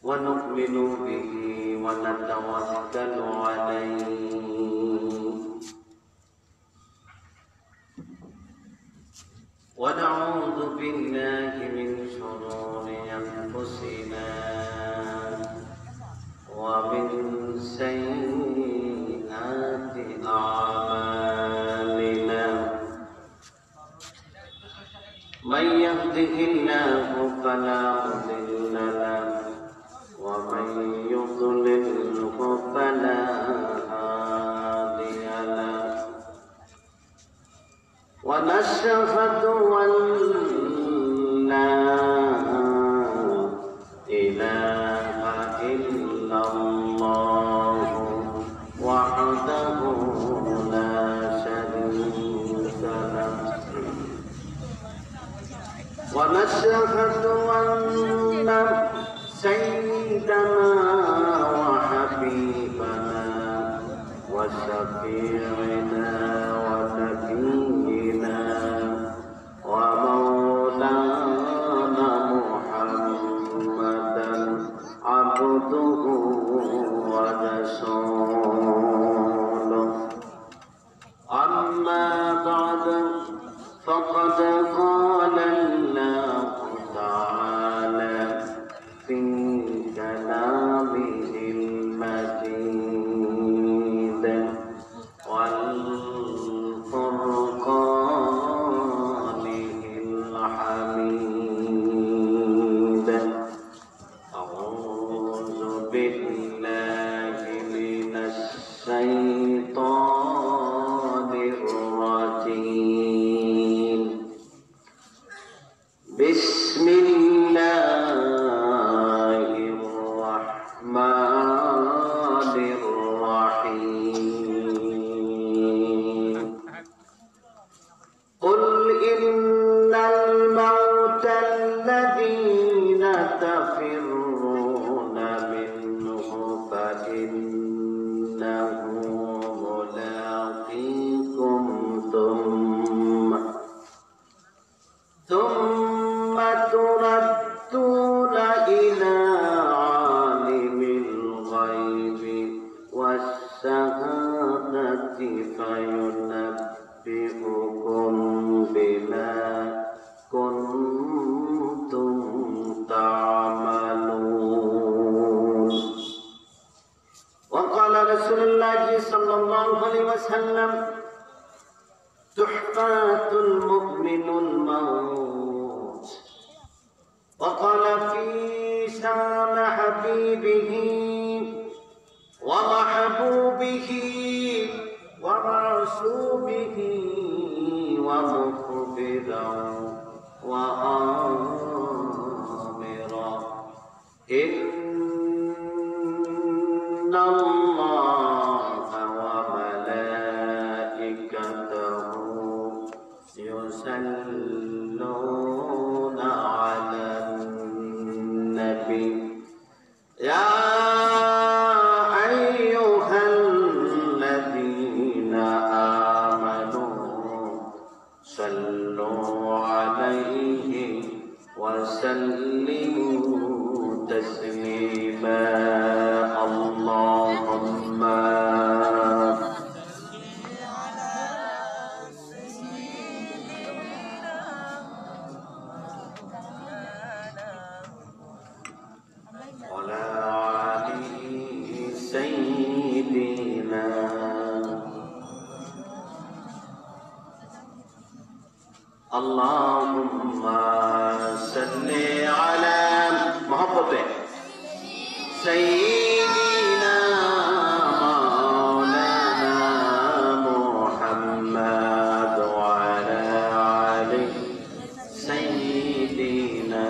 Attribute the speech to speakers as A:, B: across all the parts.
A: ونؤمن به ونتوكل عليه ونعوذ بالله من شرور أنفسنا ومن سيئات أعمالنا من يهده الله فلا مضل له ومن يضلله فلا هادي له ونشهد أن لا إله إلا الله وحده لا شريك له ونشهد أن سيدنا وحبيبنا وشفيعنا ونبينا ومولانا محمدا عبده ورسوله أما بعد فقد قال الله تعالى في كلامه المجيد والفرقانه الحميد أعوذ بالله من الشيطان الرجيم بسم الله الرحمن الرحيم قل إن الموت الذين تفرون منه فإنه ملاقيكم ثم تردون إلى عالم الغيب والشهادة فينبئكم بما كنتم تعملون وقال رسول الله صلى الله عليه وسلم تحفة المؤمن الموت وقال في شان حبيبه ومحبوبه ومعصومه ومخبرا وآمرا إن الله وملائكته يصلون على النبي يا أيها الذين آمنوا صلوا عليه وسلموا تسليما اللهم اللهم صل على محبت سيدنا مولانا محمد وعلى آل سيدنا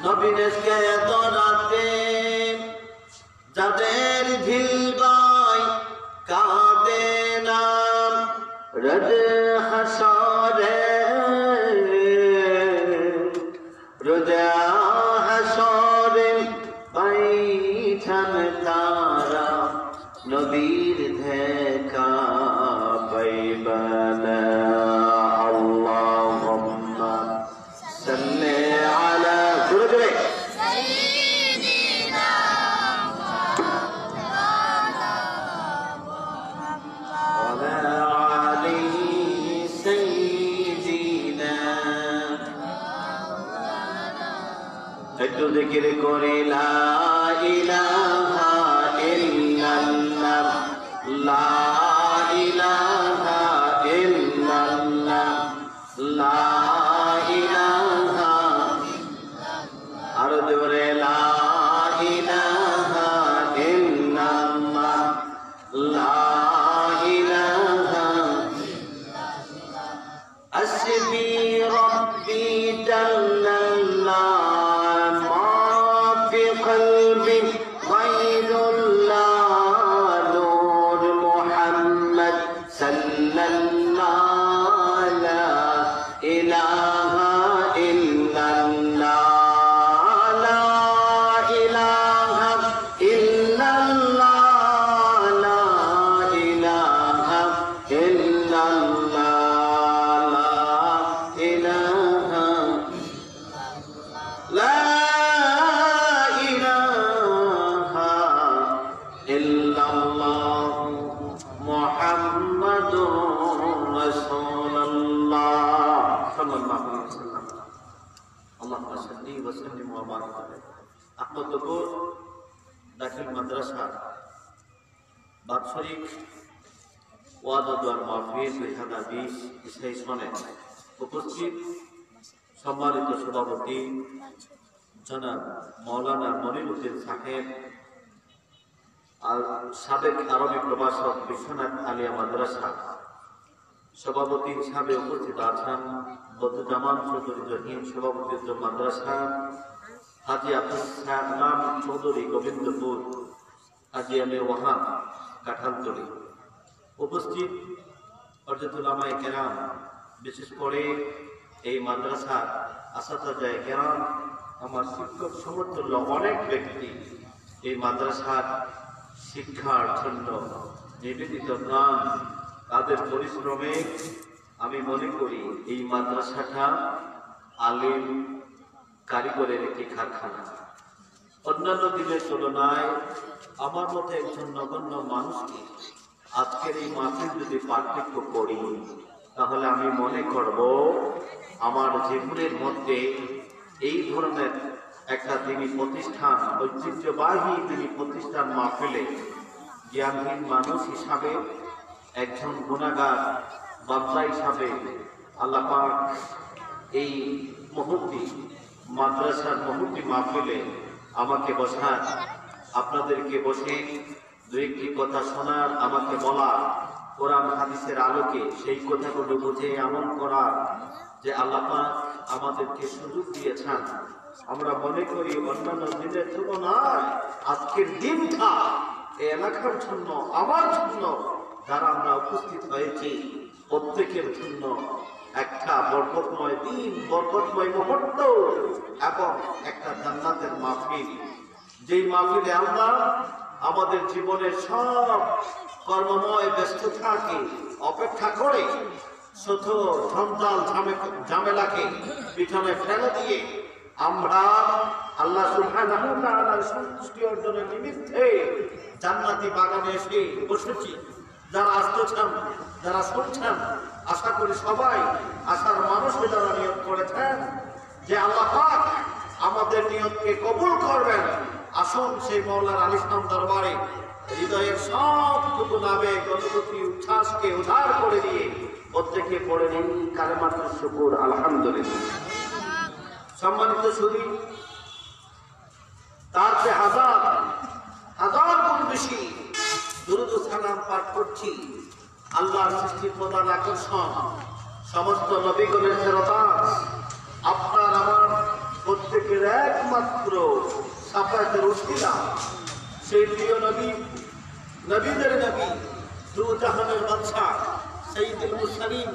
A: নবীনকে তোরাতে যাদের ভিলবাই কাঁদে নাম রদ হাসরে রোজা হাসরে পাইছান তারা নবীর দেখা পাইবানা ইল্লাল্লাহু মুহাম্মাদুর রাসূলুল্লাহ সাল্লাল্লাহু আলাইহি ওয়াসাল্লাম। আল্লাহুম্মা সাল্লি ওয়া সাল্লিম ওয়া বারিক আলাইহি। আহমদপুর দাখিল মাদ্রাসা বাৎসরিক ওয়াজ ও দোয়ার মাহফিল 2020 ইসলামী সনে উপস্থিত সম্মানিত সভাপতি জনাব মাওলানা মনিরউদ্দিন সাহেব আর সাবেক আরবি প্রভাষক বিশ্বনাথ আলিয়া মাদ্রাসা সভাপতি হিসাবে উপস্থিত আছেন বদরুজ্জামান চৌধুরী জহির সভাপতি মাদ্রাসা, হাজী আব্দুল সালাম চৌধুরী গোবিন্দপুর, হাজী আমির ওয়াহাব কাঁঠালতলী, উপস্থিত হযরত উলামায়ে কেরাম, বিশেষ করে এই মাদ্রাসার আসাতাজায়ে কেরাম, আমার শিক্ষক সমতুল্য অনেক ব্যক্তি এই মাদ্রাসার শিক্ষার জন্য নিবেদিত প্রাণ, তাদের পরিশ্রমে আমি মনে করি এই মাদ্রাসাটা আলিম কারিগরের একটি কারখানা। অন্যান্য দিনের তুলনায় আমার মতো একজন নগণ্য মানুষকে আজকের এই মাহফিল যদি পার্থক্য করি, তাহলে আমি মনে করব আমার জীবনের মধ্যে এই ধরনের একটা দিনী প্রতিষ্ঠান, ঐতিহ্যবাহী দিনী প্রতিষ্ঠান মাহফিলে জ্ঞানহীন মানুষ হিসাবে, একজন গুনাহগার বান্দা হিসাবে আল্লাহ পাক এই মুহূর্তে মাদ্রাসার মুহূর্তে মাহফিলে আমাকে বসার, আপনাদেরকে বসে দু একটি কথা শোনার, আমাকে বলা, কোরআন হাদিসের আলোকে সেই কথাগুলো বুঝে আমল করার যে আল্লাহ পাক আমাদেরকে সুযোগ দিয়েছেন। আমরা মনে করি অন্যান্য দিনের তুলনায় আজকের দিনটা এই এলাকার জন্য, আমার জন্য, যারা আমরা উপস্থিত হয়েছি প্রত্যেকের জন্য একটা বরকতময় দিন, বরকতময় মুহূর্ত এবং একটা জান্নাতের মাহফিল, যেই মাহফিলে আমরা আমাদের জীবনের সব কর্মময় ব্যস্ততাকে অপেক্ষা করে, শত ঝঞ্ঝাল ঝামেলাকে পিছনে ফেলে দিয়ে আমরা আল্লাহ সুবহানাহু ওয়া তাআলার সন্তুষ্টি অর্জনের নিমিত্তে জান্নাতি বাগানে এসে বসেছি। যারা আসতেছেন, যারা শুনছেন, আশা করি সবাই আশার মানুষে যারা নিয়ত করেছেন যে আল্লাহ পাক আমাদের নিয়তকে কবুল করবেন, আসুন সেই মওলার আলিশান দরবারে হৃদয়ের সবটুকু আবেগ, অনুভূতি, উচ্ছ্বাসকে উধার করে দিয়ে প্রত্যেকে পড়ে নিন কালেমাতুশ শুকর আলহামদুলিল্লাহ। সম্মানিত সুধী, তার যে হাজার হাজার গুণ বেশি দুরূদ ও সালাম পাঠ করছি। আল্লাহর সৃষ্টির প্রধান আকর্ষণ, সমস্ত নবীগণের ফেরতাজ, আপনার আমার প্রত্যেকের একমাত্র সাফায়াতের উসিলা সেই প্রিয় নবী, নবীদের নবী, দু জাহানের বাদশা, সাইয়্যিদুল মুরসালিন,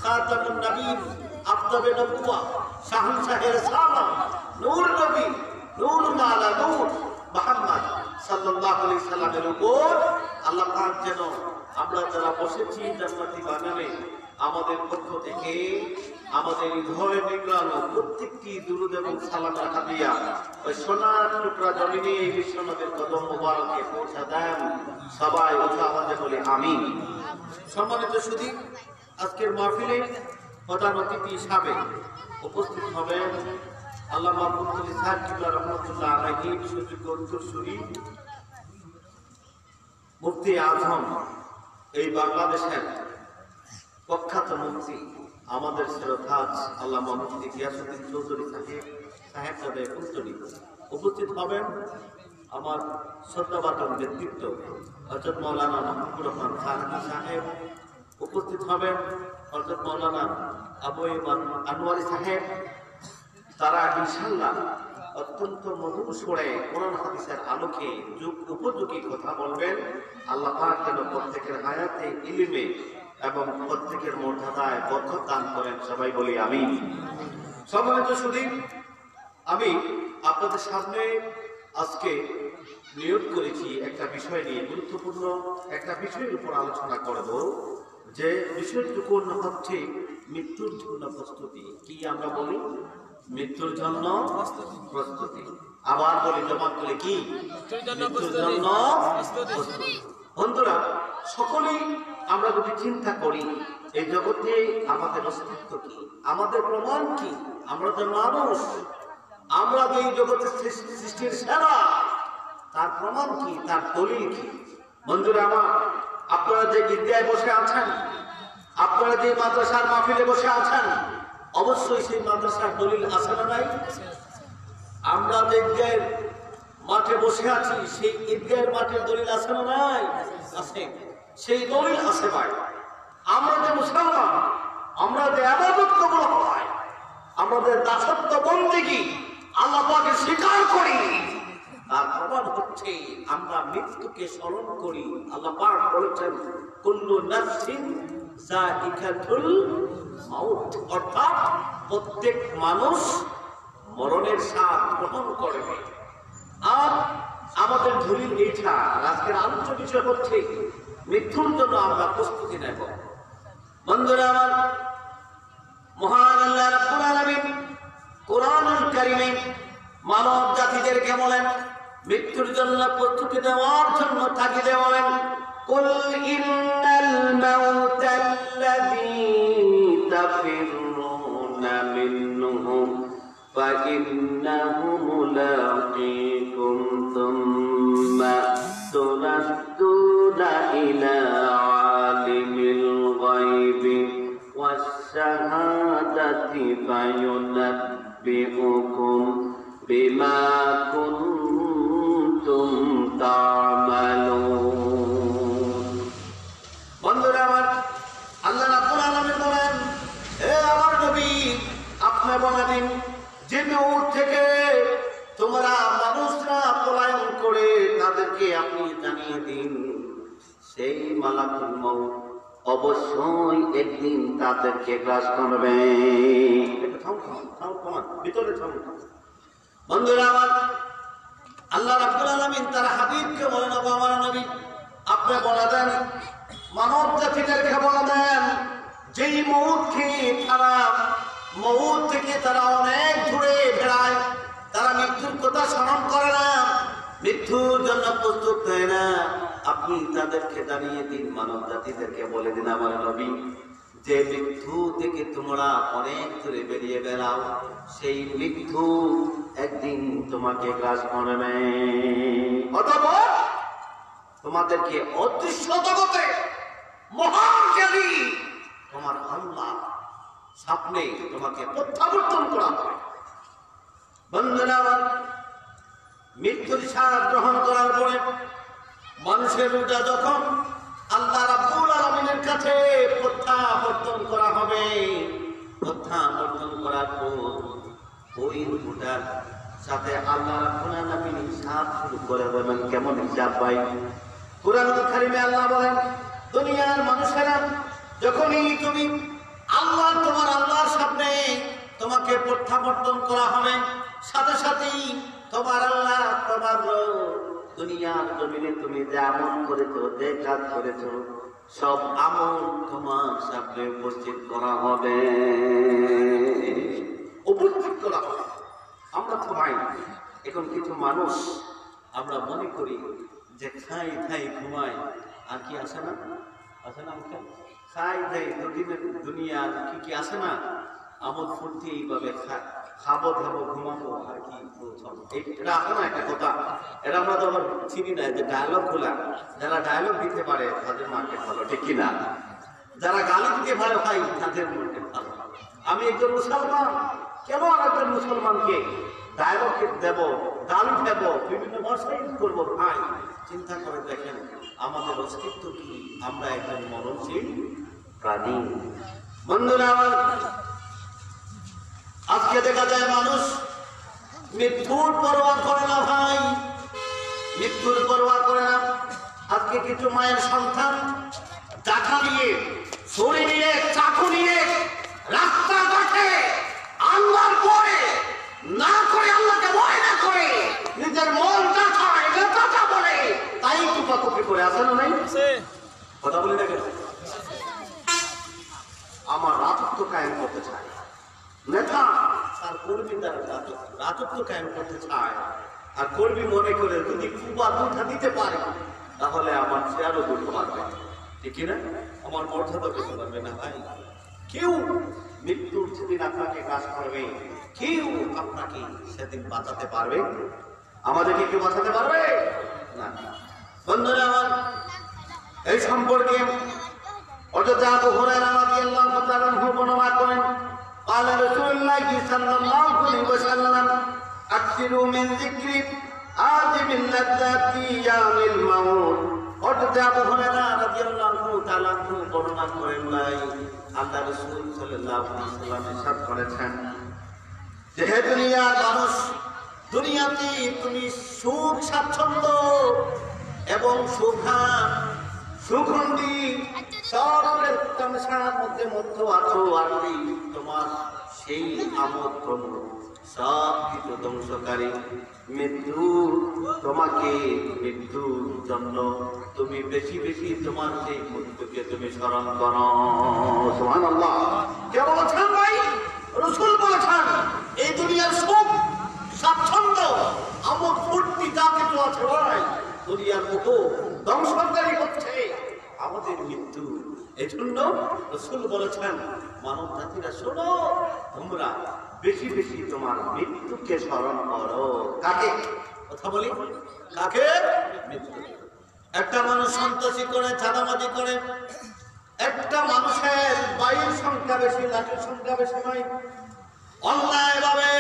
A: খাতামুন নবীন, আফতাবে নবুওয়া, শাহনশাহে রিসালাত, নূর নবী, নূর আলা নূর মুহাম্মদ সাল্লাল্লাহু আলাইহি সাল্লামের উপর আল্লাহ পাক যেন আমরা যারা বসেছি জান্নাতি বাগানে, আমাদের পক্ষ থেকে আমাদের হৃদয় নিংড়ানো প্রত্যেকটি দুরূদ এবং সালামের হাদিয়া ওই সোনার টুকরা জমিনে এই বিশ্বনবীর কদম মোবারকে পৌঁছে দেন। সবাই উঠে আওয়াজে বলি আমিন। সম্মানিত সুধী, আজকের মাহফিলে প্রধান অতিথি হিসাবে উপস্থিত হবেন আল্লামা মুফতি ইসহাক কিবলা রাহমাতুল্লাহ আলাইহি, সুযোগ্য উত্তরসূরি মুফতি আজম, এই বাংলাদেশের প্রখ্যাত মুফতি, আমাদের শ্রদ্ধাজ আল্লামা মুফতি গিয়াসউদ্দিন চৌধুরী সাহেব উপস্থিত হবেন। আমার শ্রদ্ধাভাজন ব্যক্তিত্ব হযরত মাওলানা মাহবুবুর রহমান খানকি সাহেব উপস্থিত হবেন, হযরত মাওলানা আবু ইমান আনোয়ারি সাহেব। তারা ইনশাআল্লাহ অত্যন্ত মধুর সুরে কোরআন হাদিসের আলোকে যুগ উপযোগী কথা বলবেন। আল্লাহ পাক যেন প্রত্যেকের হায়াতে, ইলমে এবং প্রত্যেকের মর্যাদায় বরকত দান করেন। সবাই বলি আমিন। সম্মানিত সুধী, আমি আপনাদের সামনে আজকে নিয়োগ করেছি একটা বিষয় নিয়ে, গুরুত্বপূর্ণ একটা বিষয়ের উপর আলোচনা করব, যে বিষয়টুকু হচ্ছে মৃত্যুর জন্য প্রস্তুতি। কি আমরা বলি? মৃত্যুর জন্য প্রস্তুতি। আবার বলি জবাব করে কি? মৃত্যুর জন্য বন্ধুরা, সকলেই আমরা যদি চিন্তা করি এই জগতে আমাদের অস্তিত্ব কি, আমাদের প্রমাণ কি, আমরা যে মানুষ, আমরা যে এই জগতের সৃষ্টির সেরা, তার প্রমাণ কি, তার দলিল কি? বন্ধুরা আমার, আপনারা যে ঈদগাহে বসে আছেন, আপনারা যে মাদ্রাসার মাহফিলে বসে আছেন, অবশ্যই সেই মাদ্রাসার দলিল আছে না নাই? আমরা যে ঈদগাহের মাঠে বসে আছি, সেই ঈদগাহের মাঠের দলিল আছে না নাই? আছে, সেই দলিল আছে ভাই। আমরা যে মুসলমান, আমরা যে ইবাদত কবুল হয়, আমাদের দাসত্ব বন্দেগী আল্লাহ পাকে স্বীকার করি, তার প্রমাণ হচ্ছে আমরা মৃত্যুকে স্মরণ করি। আল্লাহ পাক বলেছেন কুল্লু নাফসিন যায়িকাতুল মাউত, অর্থাৎ প্রত্যেক মানুষ মরণের স্বাদ গ্রহণ করবে। আর আমাদের দলিল এইটা। আজকের আলোচ্য বিষয় হচ্ছে মৃত্যুর জন্য আমরা প্রস্তুতি নেব। বন্ধুরা আমার, মহান আল্লাহ রাব্বুল আলামিন কোরআনুল কারীমে মানব জাতিদেরকে বলেন মৃত্যুর জন্য প্রস্তুতি নেওয়ার জন্য তাগিদ বলেন, কুল ইন্নাল মাউতাল্লাযী তাফিরুনা মিনহু ফাইন্নাহু মুলাকীকুম সুম্মা তুরাদ্দুনা ইলা আলিমিল গায়বি ওয়াশ-শাহাদাতি ফায়ুনাব্বিউকুম বিমা কুনতুম তা'মালুন। বন্ধুরা আমার, আল্লাহ রাব্বুল আলামিন বলেন, হে আমার নবী, আপনি বলে দিন যে মউত থেকে তোমরা মানুষরা পলায়ন করে তাদেরকে আপনি জানিয়ে দিন, সেই মালাকুল মউত অবশ্যই একদিন তাদেরকে গ্রাস করবে। বন্ধুরা আমার, আল্লাহ রাব্বুল আলামিন তার হাবিবকে বলেন, আমার নবী আপনি বলে দেন, মানব জাতিদেরকে বলে দেন, যেই মউত থেকে তারা অনেক দূরে বেড়ায়, তারা মৃত্যুর কথা স্মরণ করে না, মৃত্যুর জন্য প্রস্তুত হয় না, আপনি তাদেরকে জানিয়ে দিন, মানব জাতিদেরকে বলে দিন আমার নবী, যে মৃত্যু থেকে তোমরা অনেক দূরে বেরিয়ে বেড়াও, সেই মৃত্যু একদিন তোমাকে গ্রাস করবে। অথবা তোমাদেরকে অদৃশ্য জগতে মহান জ্ঞানী তোমার আল্লাহ স্বপ্নে তোমাকে প্রত্যাবর্তন করা হয়। বন্ধুরা আমার, মৃত্যুর স্বাদ গ্রহণ করার পরে মানুষের রূহটা যখন আল্লাহ রাব্বুল আলামিনের কাছে প্রত্যাবর্তন করা হবে, প্রত্যাবর্তন করার পর ওই রূহটার সাথে আল্লাহ রাব্বুল আলামিন হিসাব শুরু করে দেবেন। কেমন হিসাব ভাই? কুরআনুল কারীমে আল্লাহ বলেন, দুনিয়ার মানুষেরা যখনই তুমি তোমার আল্লাহর সামনে তোমাকে প্রত্যাবর্তন করা হবে, সাথে সাথেই তোমার আল্লাহ তোমার দুনিয়ার জমিনে তুমি যে আমল করেছো, যে কাজ করেছো, সব আমল তোমার সামনে উপস্থিত করা হবে। উপস্থিত করা হবে। আমরা তো ভাই এখন কিছু মানুষ আমরা মনে করি যে খাই খাই ঘুমাই, আর কি আসে না? আসে না? খাই খাই দুনিয়া কি আসে না? আমোদ ফুর্তি এইভাবে খাবো খাবো ঘুমাবো, আর কি এটা আসে না? একটা কথা, এটা আমরা তো আবার চিনি না যে ডায়লগ গুলা, যারা ডায়লগ দিতে পারে তাদের মার্কেট ভালো, ঠিক কিনা? যারা গালি দিতে পারে ভাই তাদের মার্কেট ভালো। আমি একজন মুসলমান, কেন আর একজন মুসলমানকে ডায়লগ দেব, গালি দেব, বিভিন্ন ভাষায় করবো? ভাই চিন্তা করে দেখেন আমাদের অস্তিত্ব কি? আমরা একজন মরণশীল প্রাণী। বন্ধুরা আমার, আজকে দেখা যায় মানুষ মৃত্যুর পরোয়া করে না ভাই, মৃত্যুর পরোয়া করে না। আজকে কিছু মায়ের সন্তান টাকা নিয়ে, ছুরি নিয়ে, চাকু নিয়ে রাস্তাঘাটে আল্লাহর ভয়ে না করে, আল্লাহকে ভয় না করে, নিজের মন যা চায় নেতা বলে তাই কুপাকুপি করে। আসে না নাই? কথা বলি না কেন? আমার রাজত্ব কায়েম করতে চায় নেতা, আর কর্মী তার রাজত্ব কায়েম করতে চায়, আর কর্মী মনে করে যদি কুবা দুধা দিতে পারে তাহলে আমার চেয়ারও করতে পারবে, ঠিক না? আমার মর্যাদা করতে পারবে না ভাই। কেউ মৃত্যুর সেদিন আপনাকে গ্রাস করবে, কেউ আপনাকে সেদিন বাঁচাতে পারবে? আমাদেরকে কেউ বাঁচাতে পারবে না। বন্ধুরা আমার, এই সম্পর্কে অযথা আবু হুরায়রা রাদিয়াল্লাহু তাআলা বর্ণনা করেন, قال رسول الله صلى الله عليه وسلم اكثروا من ذكر عاجب اللذات يوم الموت। অযথা আবু হুরায়রা রাদিয়াল্লাহু তাআলা বর্ণনা করেন, ভাই আল্লাহ রাসূল সাল্লাল্লাহু আলাইহি ওয়াসাল্লাম ইরশাদ করেছেন যে হে দুনিয়ার মানুষ, দুনিয়াতে তুমি সুখ স্বাচ্ছন্দ্য এবং সুগন্ধি সব তামসার মধ্যে আছো, আর তোমার সেই আমোদ প্রমোদ সব কিছু ধ্বংসকারী মৃত্যু। তোমাকে মৃত্যুর জন্য তুমি বেশি বেশি তোমার সেই মৃত্যুকে তুমি স্মরণ করো। সুবহানাল্লাহ। কে বলেছেন ভাই? রাসূল বলেছেন এই দুনিয়ার সুখ স্বাচ্ছন্দ্য আমোদ ফুর্তি যা কিছু আছে ভাই, দুনিয়ার মতো ধ্বংসকারী হচ্ছে আমাদের মৃত্যু। এই জন্য রাসূল বলেছেন মানব জাতিরা শোনো, তোমরা বেশি বেশি তোমার মৃত্যুকে স্মরণ করো। কাকে কথা বলি? কাকে? মৃত্যু। একটা মানুষ সন্ত্রাসী করে, চাঁদাবাজি করে, একটা মানুষের বায়ুর সংখ্যা বেশি, লাঠির সংখ্যা বেশি নয়, অন্যায় ভাবে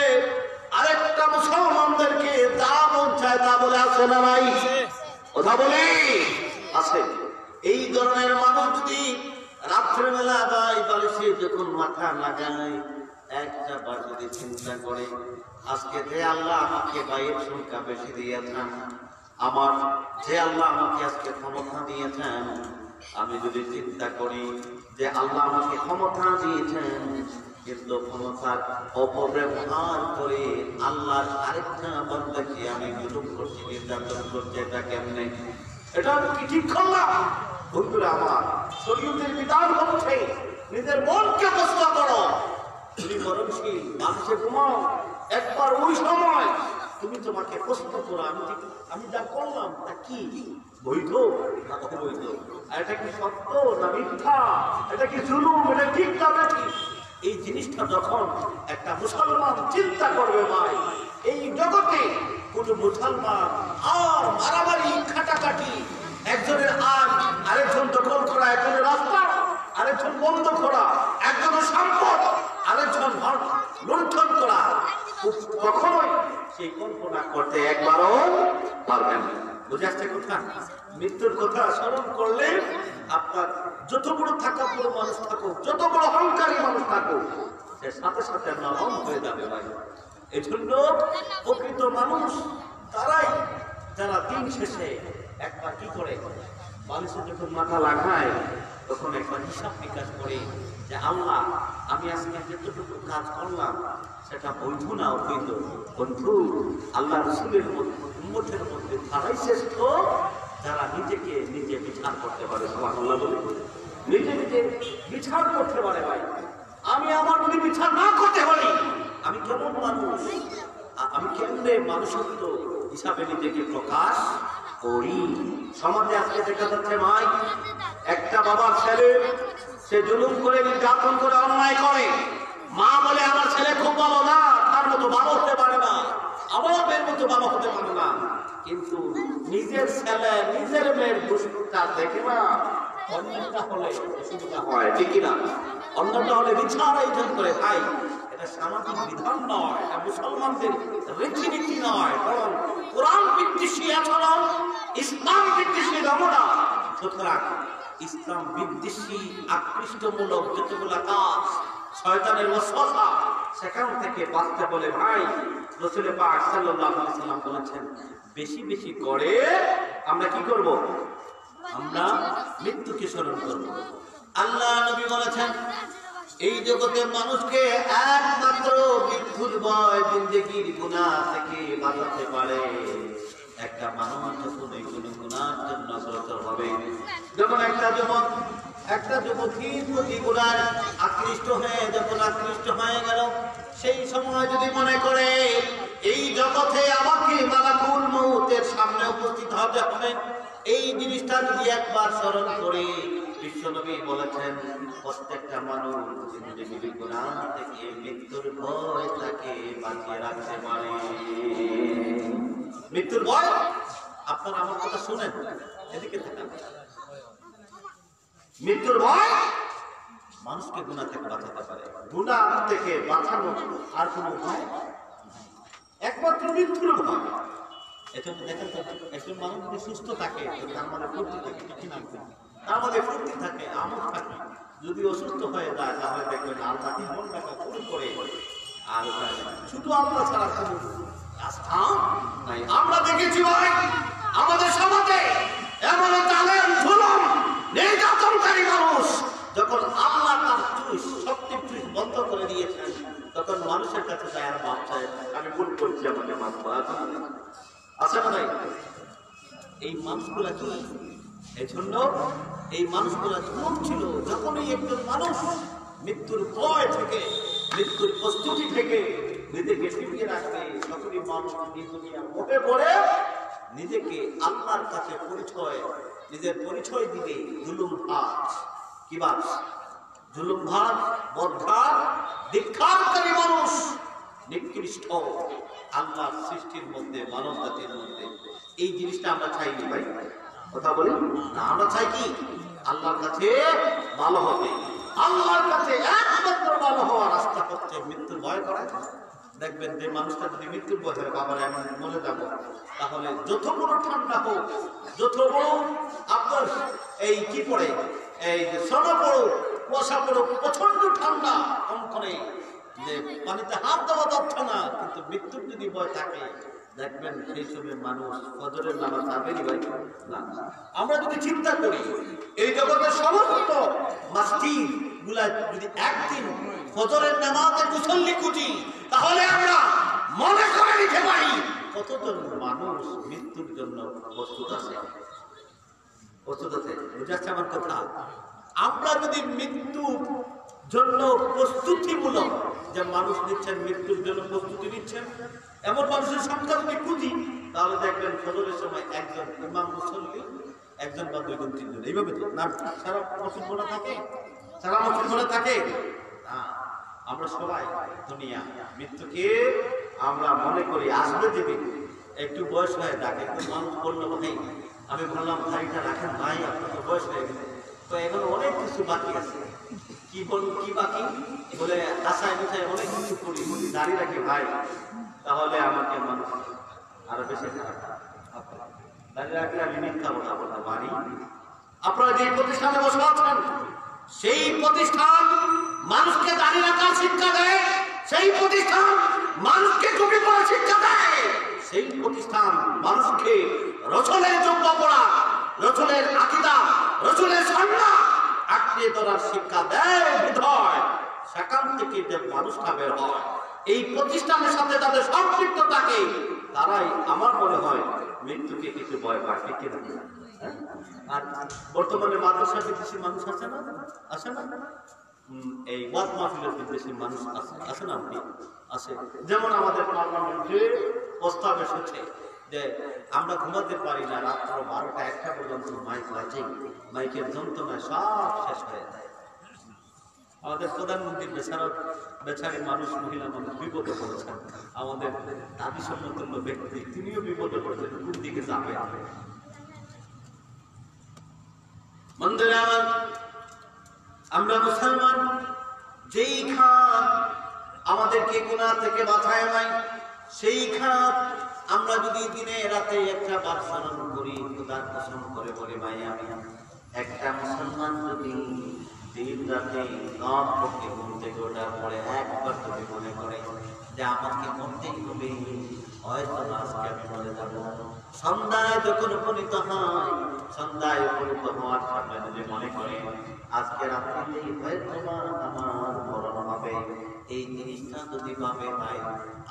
A: আরেকটা মুসলমানদেরকে তা মন চায় তা বলে আছে না নাই? কথা বলি আছে। এই ধরনের মানুষ যদি রাত্রেবেলা ভাই বালিশে যখন মাথা লাগায়, একটা বার যদি চিন্তা করে আজকে যে আল্লাহ আমাকে বায়ুর সংখ্যা বেশি দিয়েছেন, আমার যে আল্লাহ আমাকে আজকে ক্ষমতা দিয়েছেন, আমি যদি চিন্তা করি যে আল্লাহ আমাকে ক্ষমতা দিয়েছেন কিন্তু ক্ষমতার অপব্যবহার করে আল্লাহর আরেকটা বান্দাকে আমি জুলুম করছি, নির্যাতন করছি, এটা কেমনে? এটা কি ঠিক করলাম? বন্ধুরা আমার, শরীয়তের বিধান হচ্ছে নিজের মনকে প্রশ্ন করো। তুমি মরণশীল, মানুষে ঘুমাও, একবার ওই সময় তুমি তোমাকে প্রশ্ন করো আমি যা করলাম তা কি বৈধ না অবৈধ? এটা কি সত্য না মিথ্যা? এটা কি জুলুম? এটা ঠিক না ঠিক? এই জিনিসটা যখন একটা মুসলমান চিন্তা করবে ভাই, এই জগতে কোন মুসলমান আর মারামারি খাটাখাটি, একজনের আরেকজন দখল করা, একজনের রাস্তা আরেকজন বন্ধ করা, একজনের সম্পদ আরেকজন লুণ্ঠন করা, কখনোই সেই কল্পনা করতে একবারও পারবেন না। বুঝে আসছে কথা? মৃত্যুর কথা স্মরণ করলে আপনার যত বড় থাকা বড় মানুষ থাকুক, যত বড় অহংকারী মানুষ থাকুক, সে সাথে সাথে নরম হয়ে যাবে ভাই। এই জন্য প্রকৃত মানুষ তারাই যারা দিন শেষে একবার কি করে, মানুষের যখন মাথা লাগায় তখন একবার হিসাব বিকাশ করে যে আল্লাহ আমি আজকে যতটুকু কাজ করলাম সেটা বৈধ না অবৈধ। বন্ধু, আল্লাহ রাসূলের উম্মতের মধ্যে তারাই শ্রেষ্ঠ যারা নিজেকে নিজে বিচার করতে পারে। সুবহানাল্লাহ বলে নিজে নিজে বিচার করতে পারে ভাই। আমি আমার যদি বিচার না করতে পারি আমি কেমন মানুষ, আমি কেমনে মানুষত্ব হিসাবে নিজেকে প্রকাশ করি? সমাজে আজকে দেখা যাচ্ছে ভাই, একটা বাবার ছেলে সে জুলুম করে, নির্যাতন করে, অন্যায় করে, মা বলে আমার ছেলে খুব ভালো না, তার মতো ভালো হতে পারে না, আমার মেয়ের মতো ভালো হতে পারে না, কিন্তু নিজের ছেলে নিজের মেয়ের দুষ্টটা দেখে না অন্যটা হলে অসুবিধা হয়, ঠিক কিনা? অন্যটা হলে বিচার আয়োজন করে। ভাই এটা সামাজিক বিধান নয়, এটা মুসলমানদের রীতিনীতি নয়, বরং কোরআন বিদ্বেষী আচরণ, ইসলাম বিদ্বেষী নমুনা। সুতরাং ইসলাম বিদ্বেষী আকৃষ্টমূলক যতগুলো কাজ, শয়তানের ওয়াসওয়াসা, সেখান থেকে বাঁচতে বলে ভাই রাসূল পাক সাল্লাল্লাহু আলাইহি ওয়াসাল্লাম বলেছেন বেশি বেশি করে আমরা কি করব? আমরা মৃত্যুকে স্মরণ করব। আল্লাহ নবী বলেছেন এই জগতে মানুষকে একমাত্র মৃত্যুর ভয়, জিন্দেগির গুনাহ থেকে বাঁচাতে পারে একটা মানুষ যখন এই কোনো গুনার জন্য অগ্রসর হবে। যখন একটা যুবতীর প্রতি গুনার আকৃষ্ট হয়ে গেল, সেই সময় যদি মনে করে এই জগতে আমাকে মালাকুল মউতের সামনে উপস্থিত হতে হবে, এই জিনিসটা যদি একবার স্মরণ করে, বিশ্বনবী বলেছেন প্রত্যেকটা মানুষ যদি গুনাহ থেকে মৃত্যুর ভয় তাকে বাঁচিয়ে রাখতে পারে। মৃত্যুর ভয়, আপনারা আমার কথা শুনেন, এদিকে থাকেন। মৃত্যুর ভয় মানুষকে গুনাহ থেকে বাঁচাতে পারে। গুনাহ থেকে বাঁচানো আর কোনো উপায় একমাত্র মৃত্যুর ভয়। এজন্য দেখেন তো, একজন মানুষ যদি সুস্থ থাকে তার মানে ফুর্তি থাকে, ঠিক না? তার মধ্যে ফুর্তি থাকে, আমোদ থাকে। যদি অসুস্থ হয়ে যায় তাহলে দেখবেন আল্লাহ মনটাকে পুরো করে আর শুধু আল্লাহ ছাড়া কোনো আস্থা নাই। আমরা দেখেছি ভাই আমাদের সমাজে এমন জালেম জুলুম নির্যাতনকারী মানুষ যখন আল্লাহ তার চুষ শক্তি চুষ বন্ধ করে দিয়েছেন তখন মানুষের কাছে যায় আর মাপ চায়, আমি ভুল করছি, আমাকে মাপ করা আছে না নাই? এই মানুষগুলা কি এই জন্য এই মানুষগুলা চুপ ছিল। যখনই একজন মানুষ মৃত্যুর ভয় থেকে, মৃত্যুর প্রস্তুতি থেকে নিজেকে টিকিয়ে রাখবে, তখনই মানুষ উঠে পড়ে নিজেকে আল্লাহর কাছে পরিচয়, নিজের পরিচয় দিবে জুলুমবাজ, কি বাজ? জুলুমবাজ, বদঘাত, ধিক্কারকারী মানুষ, নিকৃষ্ট আল্লাহর সৃষ্টির মধ্যে, মানব জাতির মধ্যে। এই জিনিসটা আমরা চাইনি ভাই, কথা বলি না। আমরা চাই কি? আল্লাহর কাছে ভালো হবে। আল্লাহর কাছে একমাত্র ভালো হওয়ার রাস্তা হচ্ছে মৃত্যুর ভয় করা। দেখবেন যে মানুষটা যদি মৃত্যুর ভয় হয়, বাবার আমি মরে যাব, তাহলে যত বড় ঠান্ডা হোক, যত বড় আপনার এই কি পড়ে, এই সোনা পড়ো, কুয়াশা পড়ো, প্রচন্ড ঠান্ডা, কনকনে, যে পানিতে হাত দেওয়া যাচ্ছে না, কিন্তু মৃত্যুর যদি ভয় থাকে দেখবেন সেই সময় মানুষ ফজরের নামাজ পড়বেনি ভাই না। আমরা যদি চিন্তা করি এই জগতের সমস্ত মসজিদ গুলা যদি একদিন ফজরের নামাজে মুসল্লি খুঁজি, তাহলে আমরা মনে করে নিতে পারি কতজন মানুষ মৃত্যুর জন্য প্রস্তুত আছে। প্রস্তুত আছে, বুঝাচ্ছে আমার কথা? আমরা যদি মৃত্যুর জন্য প্রস্তুতিমূলক যে মানুষ নিচ্ছেন, মৃত্যুর জন্য প্রস্তুতি নিচ্ছেন, এমন মানুষের সংখ্যা যদি খুঁজি, তাহলে দেখবেন ফজরের সময় একজন ইমাম মুসল্লি, একজন বা দুইজন তিনজন, এইভাবে তো না সারা মসজিদ ভরা থাকে, সারা মসজিদ ভরা থাকে। আমরা সবাই দুনিয়া মৃত্যুকে আমরা মনে করি আসবে দেবে, একটু বয়স হয়ে থাকে। একটু মানুষ বললো ভাই, আমি বললাম ভাইটা রাখেন ভাই, আপনার তো বয়স হয়ে গেছে, তো এখন অনেক কিছু বাকি আছে। কি বলবো, কি বাকি বলে আশায় মিশায় অনেক কিছু করি, যদি দাঁড়িয়ে রাখি ভাই, তাহলে আমাকে মানুষ আরো বেশি দাঁড়িয়ে রাখলে আমি মিথ্যা কথা বলতে পারি। আপনারা যে প্রতিষ্ঠানে বসে আছেন, সেই প্রতিষ্ঠান মানুষকে দাঁড়িয়ে রাখার শিক্ষা দেয়, সেই প্রতিষ্ঠান মানুষকে টুপি পরার শিক্ষা দেয়, সেই প্রতিষ্ঠান মানুষকে রসুলের যোগ্য পড়া, রসুলের আকীদা, রসুলের সুন্নাহ আঁকড়ে ধরার শিক্ষা দেয়। বিধায় সেখান থেকে যে মানুষটা বের হয়, এই প্রতিষ্ঠানের সাথে তাদের সম্পৃক্ত থাকে, তারাই আমার মনে হয় মৃত্যুকে কিছু ভয় পায়। ঠিক কিনা? আর বর্তমানে মাদ্রাসার বিদেশি মানুষ আছে না, আছে না? এই ওয়াজ মাহফিলের বিদেশি মানুষ আছে, আছে না? আপনি আছে। যেমন আমাদের পার্লামেন্টে প্রস্তাব এসেছে যে আমরা ঘুমাতে পারি না, রাত্র 12টা-1টা পর্যন্ত মাইক বাজে, মাইকের যন্ত্রণায় সব শেষ হয়ে যায়। আমাদের প্রধানমন্ত্রী বেচারি মানুষ, মহিলা মানুষ বিপদে পড়েছেন। আমাদের দাবি সমতুল্য ব্যক্তি, তিনিও বিপদে পড়েছেন, কোন দিকে যাবে? বন্ধুরা, আমরা মুসলমান, যেই খাত আমাদেরকে গুনাহ থেকে বাঁচায় নাই, সেই খাত আমরা যদি দিনে রাতে একটা বার স্মরণ করি, খোদার কসম করে বলি ভাই, আমি একটা মুসলমান যদি দিন রাতে নখ পক্ষে ঘুম থেকে ওঠার পরে একবার যদি মনে করে যে আমাকে মরতেই হবে, হয়তো আজকে আমি মরে যাবো, সন্ধ্যায় যখন উপনীত হয়, সন্ধ্যায় উপনীত হওয়ার সামনে যদি মনে করে আজকে রাত্রিতেই হয়তো আমার মরণ হবে, এই জিনিসটা যদি ভাবে ভাই,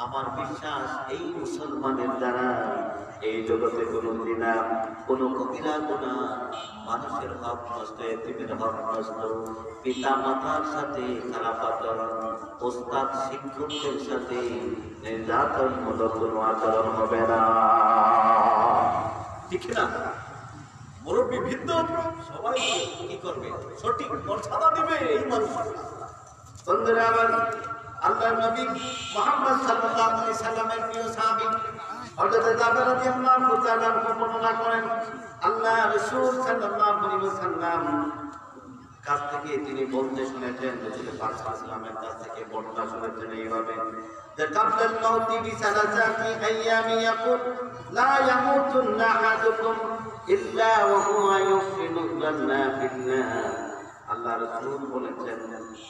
A: আমার বিশ্বাস এই মুসলমানের দ্বারা এই জগতে কোনো দিনা কোনো কবিরা গুনাহ, মানুষের হক নষ্ট, এতিমের হক নষ্ট, পিতা মাতার সাথে খারাপ আচরণ, ওস্তাদ শিক্ষকদের সাথে নির্যাতনমূলক কোনো আচরণ হবে না। ঠিক না? মুরব্বী বৃদ্ধ সবাই কি করবে? সঠিক মর্যাদা দিবে এই মানুষ। বন্ধুরা আমার, আল্লাহর নবী মুহাম্মদ সাল্লাল্লাহু আলাইহি সাল্লামের প্রিয় সাহাবী হযরত জাবের রাদিয়াল্লাহু তাআলা বর্ণনা করেন, আল্লাহ রাসূল সাল্লাল্লাহু আলাইহি ওয়াসাল্লাম কাছ থেকে তিনি বলতে শুনেছেন, রাসূল পাক সাল্লাল্লাহু আলাইহি ওয়াসাল্লামের কাছ থেকে বর্ণনা শুনেছেন এইভাবে যে কাবলাল মাউতি বিসালাসাতি আইয়ামি ইয়াকুল লা ইয়ামুতুন্না আহাদুকুম ইল্লা ওয়া হুয়া ইউফিনু যান্না ফিন্নার। আল্লাহ রাসূল বলেছেন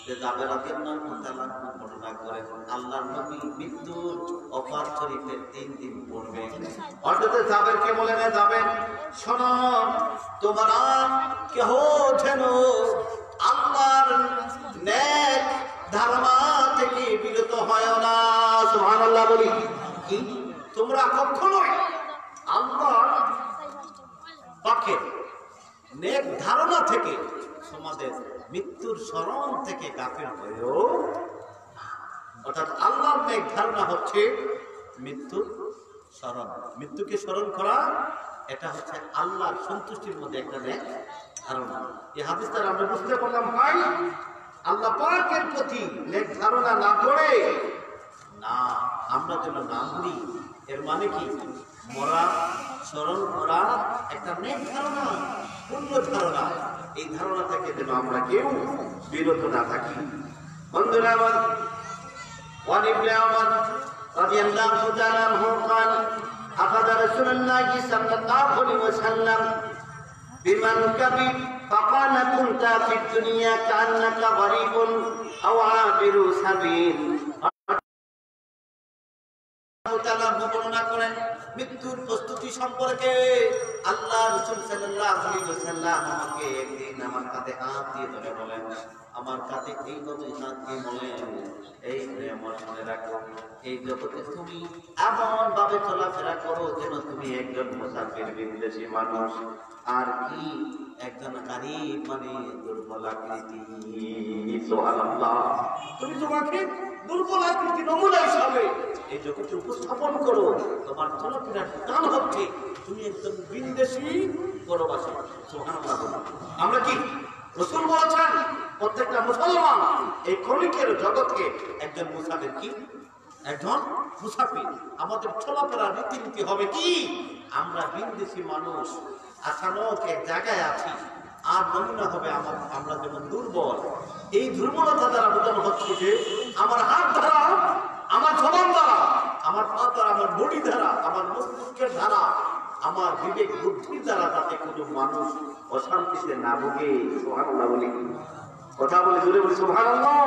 A: যে জাবের রাদিয়াল্লাহু তাআলা বর্ণনা করেন, আল্লাহর নবী মৃত্যুর অফার শরীফে 3 দিন পড়বে। হযরত জাবেরকে বলেন, জাবের শোনো, তোমরা কেহ যেন আল্লাহর নেক ধারণা থেকে বিরত হয় না। সুবহানাল্লাহ বলি কি? তোমরা কখনোই আল্লাহর পাকের নেক ধারণা থেকে, তোমাদের মৃত্যুর স্মরণ থেকে গাফিল হয়েও। অর্থাৎ আল্লাহর নেক ধারণা হচ্ছে মৃত্যুর স্মরণ। মৃত্যুকে স্মরণ করা এটা হচ্ছে আল্লাহর সন্তুষ্টির মধ্যে একটা নেক ধারণা। এই হাদিস দ্বারা আমরা বুঝতে পারলাম ভাই, আল্লাহ পাকের প্রতি নেক ধারণা না করে না আমরা যেন না ভুলি। এর মানে কি? মরা স্মরণ করা একটা নেক ধারণা, পূর্ণ ধারণা। এই ধারণা থেকে যেন আমরা কেউ বিরত না থাকি। বন্ধুরা আমার, ওয়ান ইবনে ওমর রাদিয়াল্লাহু তাআলা আনহু قال أخذ رسول الله صلى الله عليه وسلم بمنكبي فقال كنت في الدنيا كأنك غريب أو عابر سبيل। বর্ণনা করেন মৃত্যুর প্রস্তুতি সম্পর্কে, আল্লাহ রাসূল সাল্লাল্লাহু আলাইহি ওয়াসাল্লাম আমাকে একদিন আমার কাঁধে হাত দিয়ে ধরে বলেন, আমার কাঁধে এইভাবে হাত দিয়ে বলেন, এই আমার মনে রাখো, এই জগতে তুমি এমন ভাবে চলাফেরা করো যেন তুমি একজন মুসাফির, বিদেশি মানুষ, আর কি একজন গরীব মানে দুর্বল আকৃতি। সুবহানাল্লাহ, তুমি তোমাকে দুর্বল আকৃতি নমুনা হিসাবে এই জগতে উপস্থাপন করো। তোমার চলাফেরার কারণ হচ্ছে তুমি একজন বিদেশি পরবাসী। সুবহানাল্লাহ। আমরা কি রাসূল বলেছেন প্রত্যেকটা মুসলমান এই ক্ষণিকের জগৎকে একজন মুসাফির, কি একজন মুসাফির। আমাদের চলাফেরার রীতিনীতি হবে কি? আমরা বিদেশি মানুষ, আচানক এক জায়গায় আছি, আর নমুনা হবে আমরা যেমন দুর্বল। এই দুর্বলতা দ্বারা বোঝানো হচ্ছে যে আমার হাত দ্বারা, আমার জবান দ্বারা, আমার পা দ্বারা, আমার বডি দ্বারা, আমার মস্তিষ্কের দ্বারা, আমার বিবেক বুদ্ধির দ্বারা যাতে কোনো মানুষ অশান্তিতে না ভোগে। সুবহানাল্লাহ বলি, কথা বলে জোরে বলি সুবহানাল্লাহ।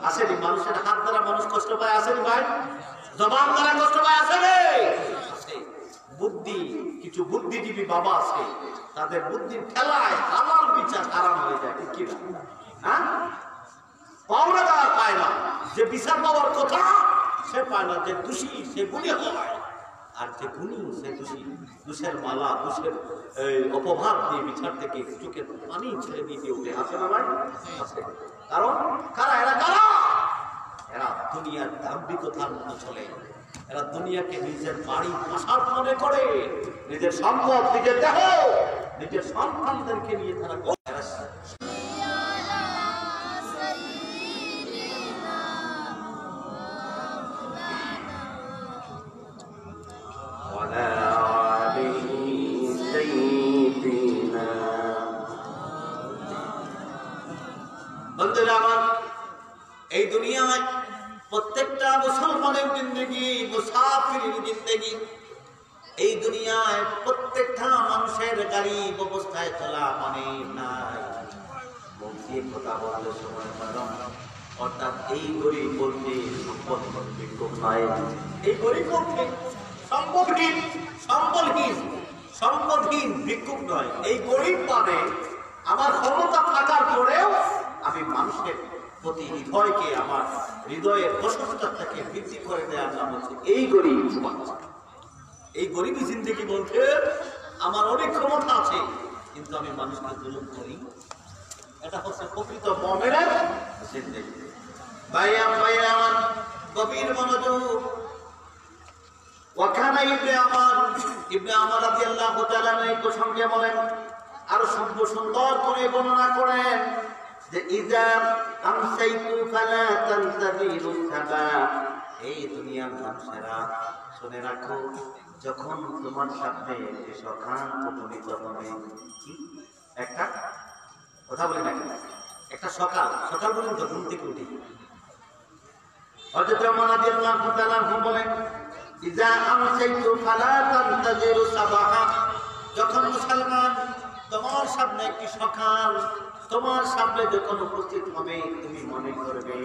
A: আসেনি মানুষের হাত দ্বারা মানুষ কষ্ট পায়? আসেনি ভাই? জবান দ্বারা কষ্ট পায়? আসেনি? বুদ্ধি, কিছু বুদ্ধিজীবী বাবা আছে, তাদের বুদ্ধির খেলায় হালাল বিচার হারাম হয়ে যায়। ঠিক কিনা? হ্যাঁ, পাওনা তারা পায় না। যে বিচার পাওয়ার কথা সে পায় না। যে দোষী সে গুণী হয়, আর যে গুণী সে দোষী। দোষের মালা, দোষের অপভাব দিয়ে বিচার থেকে চোখের পানি ছেড়ে দিয়ে উঠে আসে না ভাই? আছে। কারণ কারা? এরা কারা? এরা দুনিয়ার দাম্ভিকতার মতো চলে। এরা দুনিয়াকে নিজের বাড়ি প্রসাদ মনে করে, নিজের সম্পদ, নিজের দেহ, নিজের সন্তানদেরকে নিয়ে তারা এই দুনিয়ায় প্রত্যেকটা মুসলমানের জিন্দেগি মুসাফিরের জিন্দেগি। এই দুনিয়ায় প্রত্যেকটা মানুষের গাড়ি অবস্থায় চলা মানে নাই। বলছি কথা বলতে সময় পালাম, অর্থাৎ এই গরিব বলতে সম্পদ বিক্ষোভ নয়। এই গরিব বলতে সম্পদহীন, সম্বলহীন, সম্পদহীন ভিক্ষুক নয়। এই গরিব মানে আমার ক্ষমতা থাকার পরেও আমি মানুষের প্রতি হৃদয়কে, আমার হৃদয়ের প্রশস্ততাকে বৃদ্ধি করে দেওয়ার নাম হচ্ছে এই গরিব। এই গরিবী জিন্দেগি বলতে আমার অনেক ক্ষমতা আছে কিন্তু আমি মানুষকে জুলুম করি, এটা হচ্ছে প্রকৃত মুমিনের জিন্দেগি। ভাই আমার গভীর মনোযোগ। ওয়াকানা ইবনে আমর রাদিয়াল্লাহু তাআলা এই প্রসঙ্গে বলেন, আরো সুন্দর করে বর্ণনা করেন যে ইযা আমসাইতু ফালা তানতাযিরু সাবা, এই দুনিয়ার মানুষেরা শুনে রাখো, যখন তোমার সামনে সকাল উপনীত হবে, একটা কথা বলি না, একটা সকাল সকাল বলেন তো ঘুম থেকে উঠি। হযরত ওমর রাদিয়াল্লাহু তাআলা বলেন ইযা আমসাইতু ফালা তানতাযিরু সাবাহা, যখন মুসলমান তোমার সামনে একটি সকাল তোমার সামনে যখন উপস্থিত হবে, তুমি মনে করবে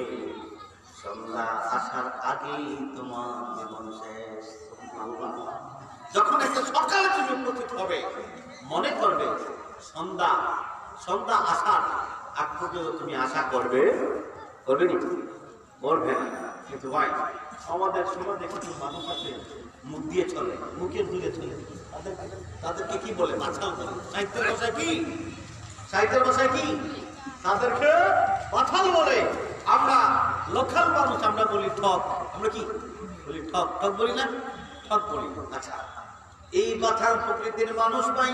A: সন্ধ্যা আসার আগেই তোমার জীবন শেষ। যখন একটা সকালে তুমি উপস্থিত হবে, মনে করবে সন্ধ্যা আসার আগ পর্যন্ত তুমি আশা করবে নি? করবে না। কিন্তু ভাই আমাদের সমাজে কিছু মানুষ আছে মুখ দিয়ে চলে, মুখের দূরে চলে, তাদেরকে কি বলে? মাছাল বলে। সাহিত্যের ভাষায় কি তাদেরকে মাছাল বলে। আমরা লোকাল মানুষ, আমরা বলি ঠক। আমরা কি বলি? ঠক বলি না? ঠক বলি। আচ্ছা, এই মাথার প্রকৃতির মানুষ ভাই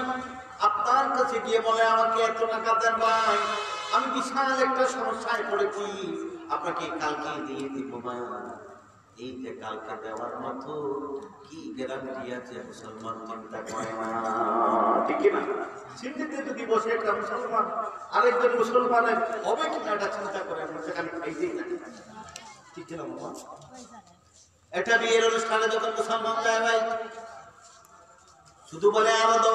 A: আপনার কাছে গিয়ে বলে আমাকে এত টাকা দেন ভাই, আমি বিশাল একটা সমস্যায় পড়েছি, আপনাকে কালকে দিয়ে দিব ভাই। এই যে কালকে দেওয়ার মতো কি গ্যারান্টি আছে? মুসলমান চিন্তা করে না, ঠিক না? চিন্তিতে যদি বসে একটা মুসলমান আরেকজন মুসলমানের হবে কিনা এটা চিন্তা করে, আমরা সেখানে খাইতেই না, ঠিক না? এটা বিয়ের অনুষ্ঠানে যখন মুসলমান যায় ভাই, শুধু বলে আরো দাও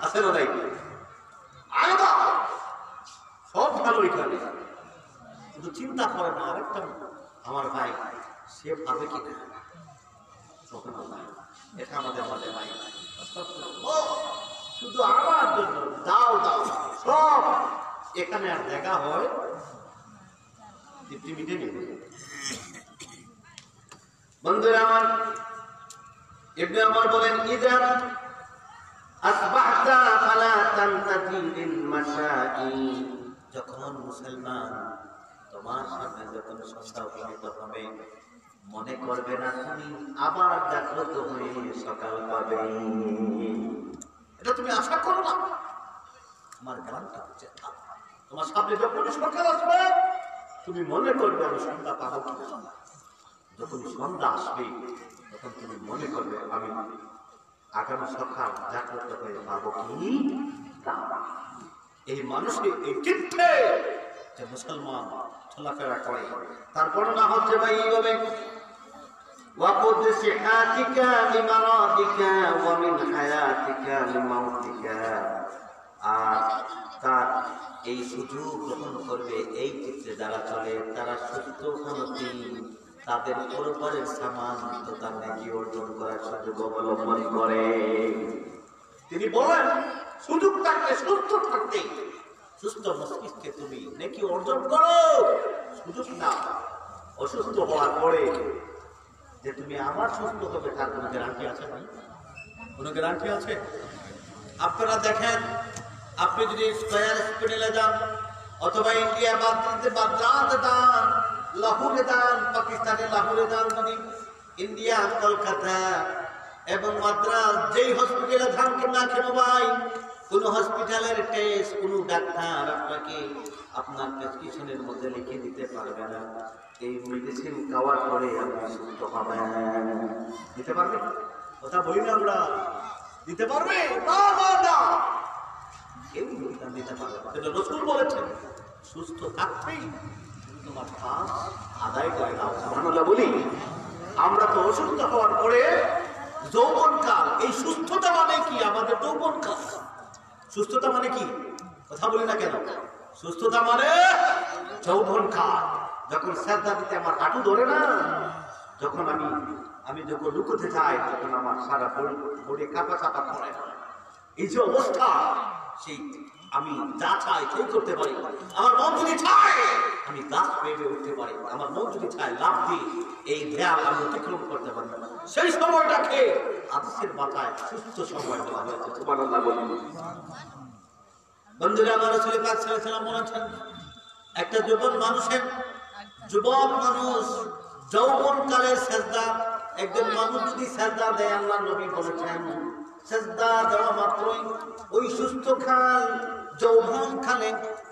A: আছে না নাই? আরো দাও, সব ভালো এখানে, শুধু চিন্তা করে না আরেকটা আমার ভাই সে ভাবে কিনা। এটা আমাদের মাঝে ভাই শুধু আমার জন্য দাও সব এখানে আর দেখা হয় মিটে নেবে। বন্ধুরা আমার, ইবনে আমর বলেন ইযা আসবাহতা ফালা তানতাজি বিল মাশাই, যখন মুসলমান তোমার সামনে যখন সন্ধ্যা উপনীত হবে, মনে করবে না তুমি আবার জাগ্রত হয়ে সকাল পাবে। এটা তুমি আশা করো না। আমার গ্রামটা হচ্ছে তোমার সামনে যখন সকাল আসবে, তুমি মনে করবে আমি সন্ধ্যা পাবো কিনা। যখন সন্ধ্যা আসবে তখন তুমি মনে করবে আমি আগামী সকাল জাগ্রত হয়ে পাবো কি। এই মানুষের এই চিন্তে যে মুসলমান চলাফেরা করে, তারপর না হচ্ছে ভাই এইভাবে ওয়াকুদ সিহাতিকা লিমারাদিকা ওয়া মিন হায়াতিকা লিমাউতিকা, আর তার এই সুযোগ গ্রহণ করবে এই চিত্রে যারা চলে, তারা সুস্থ উন্নতি তাদের পরপারের সামান তো তার নাকি অর্জন করার সুযোগ অবলম্বন করে। তিনি বলেন সুযোগ থাকতে, সুস্থ থাকতে, সুস্থ মস্তিষ্কে তুমি নাকি অর্জন করো। সুযোগ না, অসুস্থ হওয়ার পরে যে তুমি আবার সুস্থ হবে তার কোনো গ্যারান্টি আছে ভাই? কোনো গ্যারান্টি আছে? আপনারা দেখেন, আপনি যদি স্কয়ার হসপিটালে যান অথবা ইন্ডিয়া বাদরাতে যান, লাহোরে যান, পাকিস্তানের লাহোরে যান, যদি ইন্ডিয়া কলকাতা এবং মাদ্রাস যেই হসপিটালে যান কিনা কেন ভাই, কোন হসপিটালের টেস্ট কোন ডাক্তার আপনাকে আপনার প্রেসক্রিপশনের মধ্যে লিখে দিতে পারবে না এই মেডিসিন খাওয়ার পরে আপনি সুস্থ হবেন। দিতে পারবে? কথা বলি না আমরা, দিতে পারবে? না, কেউ দিতে পারবে না। এটা রাসূল বলেছেন সুস্থ থাকতেই তোমার কাজ আদায় করে দাও। সুবহানাল্লাহ বলি। আমরা তো অসুস্থ হওয়ার পরে যৌবনকাল, এই সুস্থতা মানে কি? আমাদের যৌবনকাল। সুস্থতা মানে কি? কথা বলি না কেন? সুস্থতা মানে যৌবনকাল। যখন শ্রদ্ধা দিতে আমার হাঁটু ধরে না, যখন আমি যখন লুকোতে যাই, তখন আমার সারা বডি কাঁপা করে। এই যে অবস্থা, সেই আমি যা চাই তাই করতে পারি। আমার মন যদি চায় আমি গাছ পেয়ে উঠতে পারি, আমার মন যদি চায় লাভ দিয়ে এই দেয়াল আমি অতিক্রম করতে পারি। সেই সময়টাকে আদেশের বাতায় সুস্থ সময় বলা হয়েছে। সুবহানাল্লাহ বলি। বন্ধুরা, আমার রাসূল পাক সাল্লাল্লাহু আলাইহি ওয়াসাল্লাম বলেছেন একটা যুবক মানুষ যৌবনকালে সেজদা একজন মানুষ যদি সাজদা দেয়, আল্লাহ নবী বলেছেন সাজদা দেওয়া মাত্রই ওই সুস্থ খান যৌবন খানে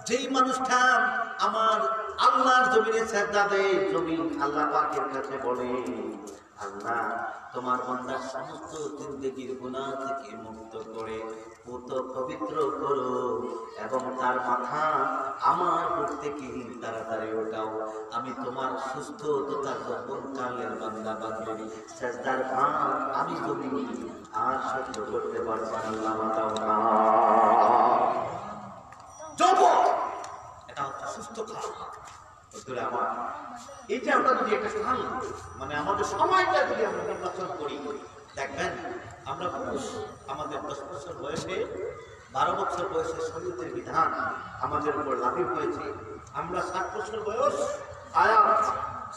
A: যেই মানুষটা আমার আল্লাহর জমিনে সাজদা দেয়, জমিন আল্লাহ পাকের কাছে বলে আল্লাহ তোমার বান্দার সমস্ত জিন্দেগির গুনাহ থেকে মুক্ত করে পুত পবিত্র করো এবং তার মাথা আমার মুখ থেকে তাড়াতাড়ি ওঠাও, আমি তোমার সুস্থ তথা যৌবন কালের বান্দা বান্দি সাজদার ভার আমি জমি আর সহ্য করতে পারছি আল্লাহ মাতাও না। যৌবন এটা হচ্ছে সুস্থ খাওয়া। আমার এই যে আমরা যদি একটা স্থান মানে আমাদের সময়টা যদি আমরা নির্বাচন করি, দেখবেন আমরা পুরুষ আমাদের 10 বছর বয়সে 12 বছর বয়সে শরীরের বিধান আমাদের উপর লাগু হয়েছে। আমরা 7 বছর বয়স আয়াত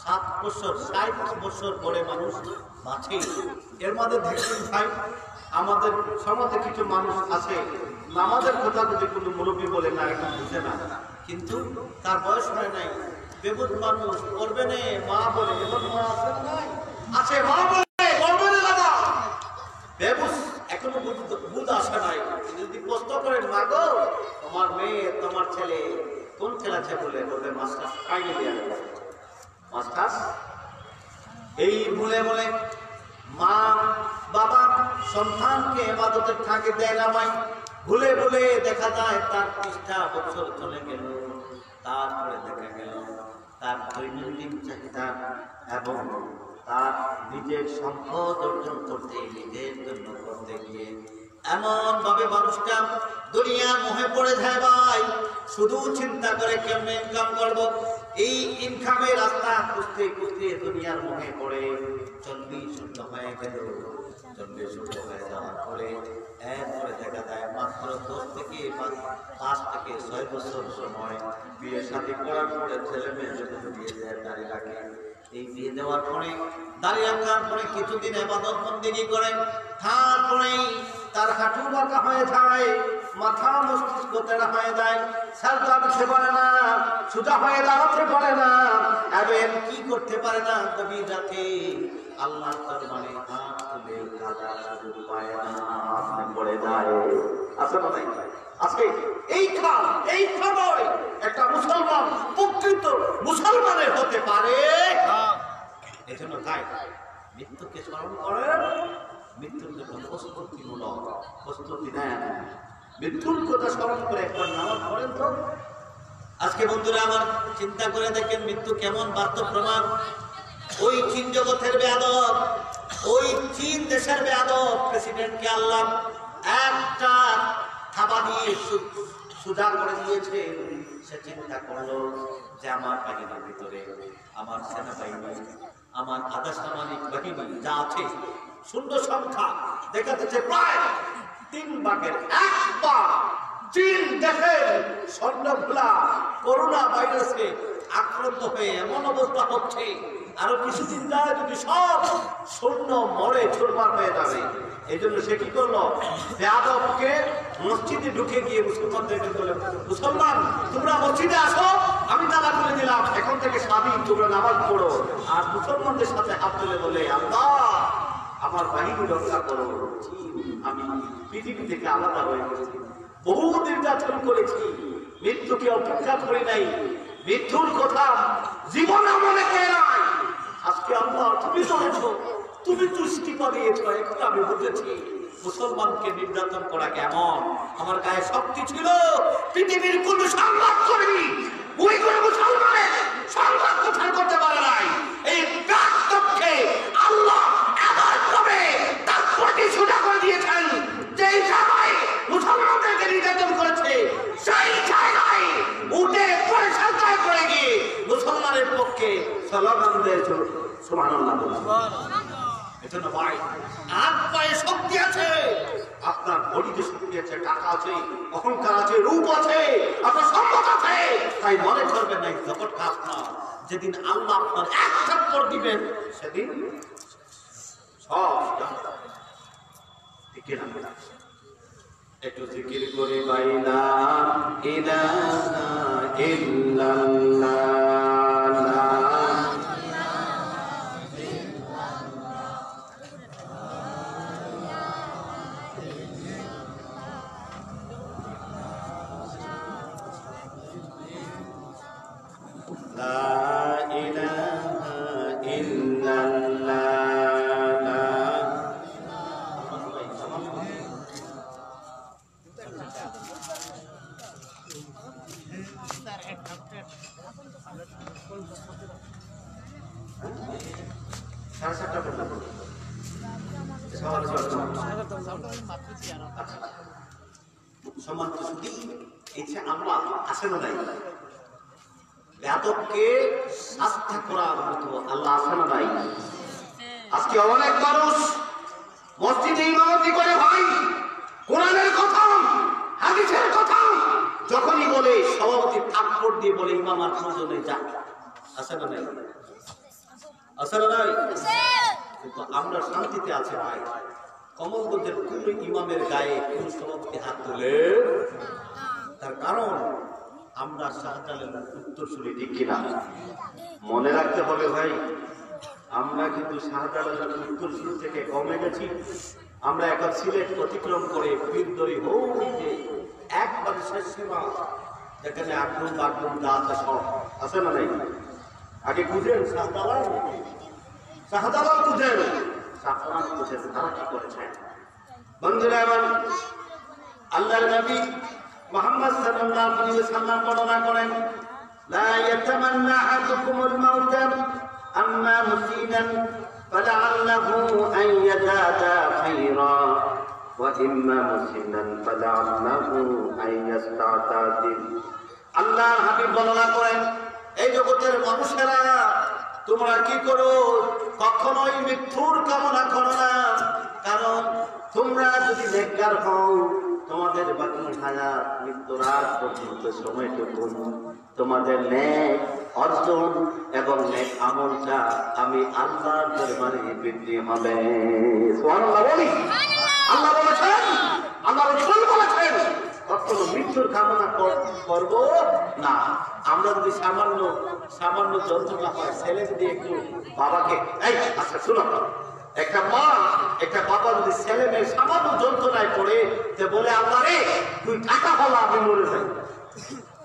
A: 7 বছর 60 বছর পরে মানুষ বাঁচে। এর মধ্যে দেখবেন ভাই আমাদের সমাজে কিছু মানুষ আছে নামাজের কথা যদি কোনো মুরব্বী বলে না এখন বুঝে না, কিন্তু তার বয়স হয় নাই, বেবুদ মানুষ করবে না মা বলে, এমন মা আছে নাই আছে মা বলে করবে না দাদা বেবুস এখনো বুঝ আসে নাই। যদি প্রশ্ন করেন মা গো তোমার মেয়ে তোমার ছেলে কোন খেলাছে বলে বলবে মাস্টার ফাইনাল ইয়ার মাস্টার। এই ভুলে বলে মা বাবা সন্তানকে ইবাদতের ফাঁকে দেয় না ভাই, ভুলে ভুলে দেখা যায় তার 30টা বছর চলে গেল, তারপরে দেখা গেল তার দৈনন্দিন চাহিদা এবং তার নিজের সম্পদ অর্জন করতে নিজের জন্য করতে গিয়ে এমন ভাবে মানুষটা দুনিয়ার মোহে পড়ে যায় ভাই, শুধু চিন্তা করে কেমনে ইনকাম করব। এই ইনকামের রাস্তা খুঁজতে খুঁজতে দুনিয়ার মোহে পড়ে 40 হয়ে গেল। 40 হয়ে যাওয়ার পরে এরপরে দেখা যায় মাত্র 10 থেকে 5 থেকে 6 বছর সময় বিয়ে শাদী করার পরে ছেলে মেয়ে যখন বিয়ে দেয় দাঁড়িয়ে রাখে। এই বিয়ে দেওয়ার পরে দাঁড়িয়ে রাখার পরে কিছুদিন ইবাদত বন্দেগী করে, তারপরেই তার হাঁটু বাঁকা হয়ে যায়, মাথা মস্তিষ্ক তেড়া হয়ে যায়, সাজদা দিতে পারে না, সোজা হয়ে দাঁড়াতে পারে না, এবং কি করতে পারে না, গভীর রাতে আল্লাহর দরবারে হাত তুলে কাঁদার সুযোগ পায় না, আপনি পড়ে যায়। আছে না নাই? আজকে এই খবর একটা মুসলমান প্রকৃত মুসলমানের হতে পারে। এই জন্য তাই মৃত্যুকে স্মরণ করেন, মৃত্যুর জন্য প্রস্তুতি নেন, মৃত্যুর কথা স্মরণ করে একবার নামাজ পড়েন তো। আজকে বন্ধুরা আমার চিন্তা করে দেখেন মৃত্যু কেমন বাস্তব প্রমাণ। ওই চীন জগতের বেয়াদব, ওই চীন দেশের বেয়াদব প্রেসিডেন্টকে আল্লাহ একটা থাবা দিয়ে সুজা করে দিয়েছে। সে চিন্তা করলো যে আমার বাহিনীর ভিতরে আমার সেনাবাহিনী, আমার আধা সামরিক বাহিনী যা আছে সুন্দর সংখ্যা দেখা যাচ্ছে প্রায় 3 ভাগের 1 ভাগ চীন দেশের স্বর্ণভোলা করোনা ভাইরাসে আক্রান্ত হয়ে এমন অবস্থা হচ্ছে, আরো কিছুদিন যায় যদি সব সৈন্য মরে চুরমার হয়ে যাবে। এই জন্য সে কি করলো, বেয়াদবকে মসজিদে ঢুকে গিয়ে মুসলমানদেরকে বলে, মুসলমান তোমরা মসজিদে আসো, আমি তালা খুলে দিলাম, এখন থেকে স্বাধীন, তোমরা নামাজ পড়ো। আর মুসলমানদের সাথে হাত তুলে বলে, আল্লাহ আমার বাহিনী রক্ষা করো, আমি পৃথিবী থেকে আলাদা হয়ে গেছি, বহু নির্যাতন করেছি, মৃত্যুকে অপেক্ষা করে নাই, মৃত্যুর কথা জীবনে মনে করে নাই। আজকে আল্লাহ তুমি চলেছো, তুমি তুষ্টি করিয়েছ, এখন আমি বুঝেছি মুসলমানকে নির্যাতন করা কেমন। আমার গায়ে শক্তি ছিল, পৃথিবীর কোন সংবাদ করিনি, ওই কোন মুসলমানের সংবাদ প্রচার করতে পারে নাই। এই বাস্তবকে আল্লাহ এমন ভাবে তার প্রতি সোজা করে দিয়েছেন, যেই জায়গায় মুসলমানদেরকে নির্যাতন করেছে সেই জায়গায় উঠে পরে সরকার করে গিয়ে মুসলমানের পক্ষে স্লোগান দিয়েছে সুবহানাল্লাহ। এজন্য ভাই হাত পায়ে শক্তি আছে, আপনার বডিতে শক্তি আছে, টাকা আছে, অহংকার আছে, রূপ আছে, আপনার সম্পদ আছে, তাই মনে করবেন না জগৎ কাজ না। যেদিন আল্লাহ আপনার এক থাপ্পড় দিবেন সেদিন সব ঠিক না। একটু জিকির করে বাইলা ইলাহা ইল্লাল্লাহ লা ইলাহা ইল্লাল্লাহ সম্মানিত সুধী, এই যে আমরা আসে না নাই বেয়াদবকে শাস্তি করার মতো আল্লাহ আসে না নাই। আজকে অনেক মানুষ মসজিদে ইমামতি করে ভাই কোরআনের কথা হাদিসের কথা যখনই বলে সভাপতি থাপ্পড় দিয়ে বলে ইমাম আর প্রয়োজনে যা। আসে না নাই? আসে না নাই? কিন্তু আমরা শান্তিতে আছি ভাই। কমলগঞ্জের কোন ইমামের গায়ে কোন সভাপতি হাত তোলে? তার কারণ আমরা শাহজালালের উত্তরসূরি, ঠিক কিনা? মনে রাখতে হবে ভাই, আমরা কিন্তু শাহজালালের উত্তরসূরি থেকে কমে গেছি। আমরা এখন সিলেট অতিক্রম করে পীরদরি হইতে একবারে শেষ সীমা, যেখানে আক্রম বাক্রম যা আছে সব আছে না নাই? আগে বুঝেন শাহজালাল, শাহজালাল বুঝেন, শাহজালাল বুঝেন তারা কি করেছেন। বন্ধুরা আমার, আল্লাহর নবী মুহাম্মদ সাল্লাল্লাহু আলাইহি ওয়াসাল্লাম বর্ণনা করেন, লা ইয়াতামান্না আহাদুকুমুল মাউত আম্মা মুসিনান ফালাআল্লাহু আন ইয়াজাদা খায়রা ওয়া ইম্মা মুসিনান ফালাআল্লাহু আন ইয়াস্তাতাদিল। আল্লাহর হাবিব বর্ণনা করেন, এই জগতের মানুষেরা তোমরা কি করো? কখনোই মৃত্যুর কামনা করো না, কারণ তোমরা যদি নেককার হও তোমাদের বাকি হায়াত মৃত্যুর আগ পর্যন্ত সময়টুকু তোমাদের নেক অর্জন এবং নেক আমলটা আমি আল্লাহর দরবারে বৃদ্ধি হবে। সুবহানাল্লাহ বলি। আল্লাহ বলেছেন, আল্লাহ রাসূল বলেছেন কখনো মৃত্যুর কামনা করব না। আমরা যদি সামান্য যন্ত্রণা হয়, ছেলে যদি একটু বাবাকে এই আচ্ছা শুনো, একটা মা একটা বাবা যদি ছেলে মেয়ে সামান্য যন্ত্রণায় পড়ে যে বলে আল্লাহ রে তুই টাকা হলো আমি মরে যাই,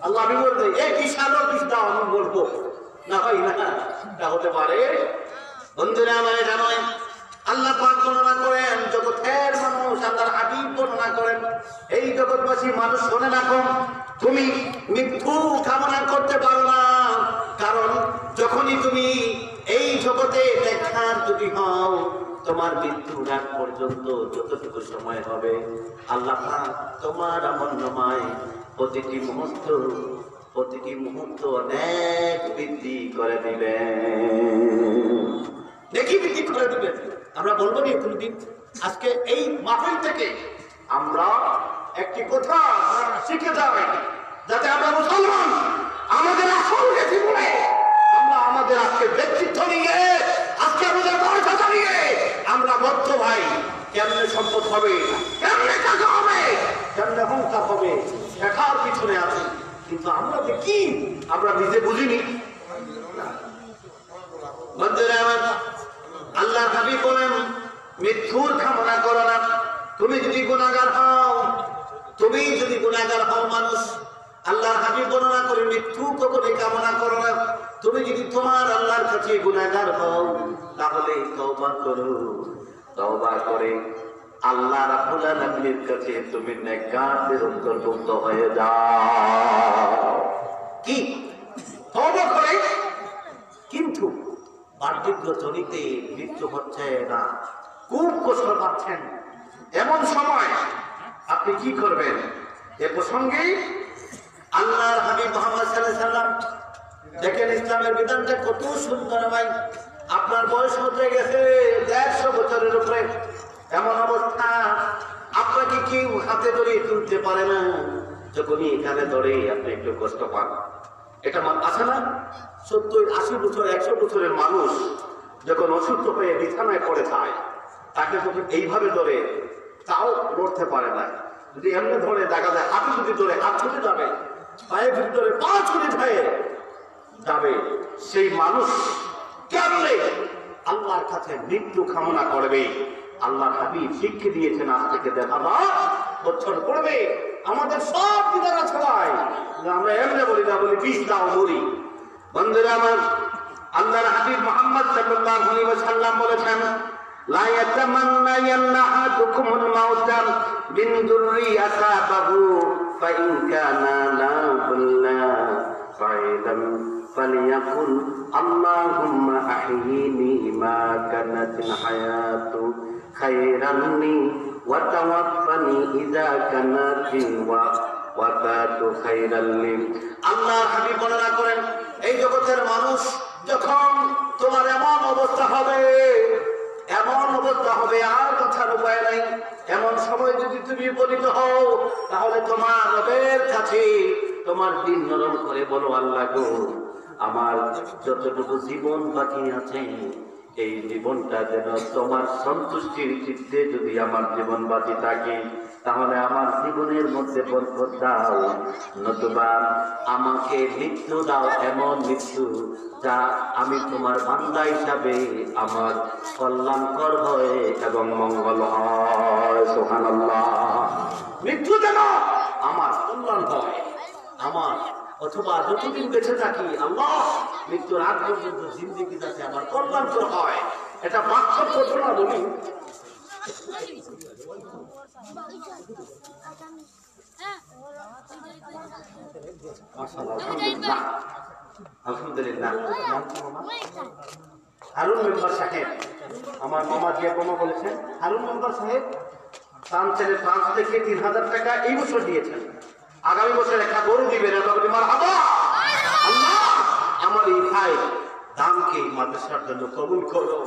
A: আল্লাহ আমি মরে যাই, এই বিশালো বিষ দাও আমি বলবো না, হয় না তা হতে পারে। বন্ধুরা আমার জানেন আল্লাহ পাক বর্ণনা করেন, জগতের মানুষ আল্লাহর হাবিব বর্ণনা করেন, এই জগৎবাসী মানুষ শোনে রাখো, তুমি মৃত্যু কামনা করতে পারো না, কারণ যখনই তুমি এই জগতে দেখার যদি হও তোমার মৃত্যুর আগ পর্যন্ত যতটুকু সময় হবে আল্লাহ পাক তোমার আমলনামায় প্রতিটি মুহূর্ত অনেক বৃদ্ধি করে দিবেন, দেখি বৃদ্ধি করে দিবেন। আমরা বলবো নি কোনদিন? আজকে এই মাহফিল থেকে আমরা একটি কথা শিখে যাই, যাতে আমরা মুসলমান আমাদের আসল জীবনে আমরা আমাদের আজকে ব্যক্তিত্ব নিয়ে আজকে আমাদের পয়সা নিয়ে আমরা বদ্ধ ভাই কেমনে সম্পদ হবে, কেমনে টাকা হবে, কেমনে সংসার হবে, শেখার পিছনে আছে। কিন্তু আমরা যে কি আমরা নিজে বুঝিনি। আল্লাহ হাবিব বলেন মৃত্যুর কামনা করো না। তুমি যদি গুনাহগার হও মানুষ, আল্লাহর হাবিব বর্ণনা করে মৃত্যু কখনোই কামনা করো না। তুমি যদি তোমার আল্লাহর কাছে গুনাহগার হও তাহলে তওবা করো, তওবা করে আল্লাহ রাব্বুল আলামিনের কাছে তুমি নেককারদের অন্তর্ভুক্ত হয়ে যাও। কি তওবা করে? কিন্তু বার্ধক্য জনিতে মৃত্যু হচ্ছে না, খুব কষ্ট পাচ্ছেন, এমন সময় আপনি কি করবেন? এ প্রসঙ্গে আল্লাহর হাবিব মুহাম্মদ সাল্লাল্লাহু আলাইহি ওয়াসাল্লাম দেখেন ইসলামের বিধানটা কত সুন্দর। ভাই আপনার বয়স হতে গেছে 150 বছরের উপরে, এমন অবস্থা আপনাকে কেউ হাতে ধরে তুলতে পারে না, যখনই এখানে ধরে আপনি একটু কষ্ট পান। এটা আছে না? 70-80 বছর 100 বছরের মানুষ যখন অসুস্থ হয়ে বিছানায় পড়ে যায়, তাকে যখন এইভাবে ধরে তাও লড়তে পারে না। যদি এমনি ধরে দেখা যায় হাতে যদি ধরে হাত ছুটে যাবে, পায়ে যদি ধরে পা ছুটে যাবে, সেই মানুষ কেমনে আল্লাহর কাছে মৃত্যু কামনা করবে? আল্লাহর হাবিব শিক্ষা দিয়েছেন আজ থেকে 1000 বছর পড়বে আমাদের সব বিধান আছে ভাই, আমরা এমনি বলি না, বলি বিষ দাও মরি, বন্ধুরা আমার, আল্লাহর হাবিব মুহাম্মদ সাল্লাল্লাহু আলাইহি ওয়াসাল্লাম বলেছেন, লা ইয়াতামান্নায়ান্না আহাদুকুমুল মাউতা বিন দুররি আসাবাহু ফাইন কানা লা বুল্লা ফাইদাম ফালিয়াকুল আল্লাহুম্মা আহয়িনি মা কানাতিল হায়াতু খায়রান লি ওয়া তাওয়াফানি ইযা কানাতিল ওয়াফাতু খায়রান লি। আল্লাহর হাবিব বর্ণনা করেন, এই জগতের মানুষ যখন তোমার এমন অবস্থা হবে আর কথার উপায় নাই, এমন সময় যদি তুমি উপনীত হও, তাহলে তোমার রবের কাছে তোমার দিন নরম করে বলো, আল্লাহ গো, আমার যতটুকু জীবন বাকি আছে এই জীবনটা যেন তোমার সন্তুষ্টির চিত্তে যদি আমার জীবন বাকি থাকে, তাহলে আমার জীবনের মধ্যে বরকত দাও, নতুবা আমাকে মৃত্যু দাও, এমন মৃত্যু যা আমি তোমার বান্দা হিসাবে আমার কল্যাণকর হয় এবং মঙ্গল হয়। সুবহানাল্লাহ। মৃত্যু যেন আমার কল্যাণ হয়, আমার অথবা যতদিন বেঁচে থাকি আল্লাহ মৃত্যুর আগ পর্যন্ত জিন্দেগি যাতে আমার কল্যাণকর হয়, এটা বাস্তব ঘটনা বলি। আলহামদুলিল্লাহ। হারুন মেম্বার সাহেব, আমার মামা জিয়া বোমা বলেছেন, হারুন মেম্বার সাহেব ফ্রান্স থেকে ৩,০০০ টাকা এই বছর দিয়েছেন, আগামী বছর একটা গরু দিবেন। আল্লাহ আমার এই ভাই দামকে মাদ্রাসার জন্য কবুল করো,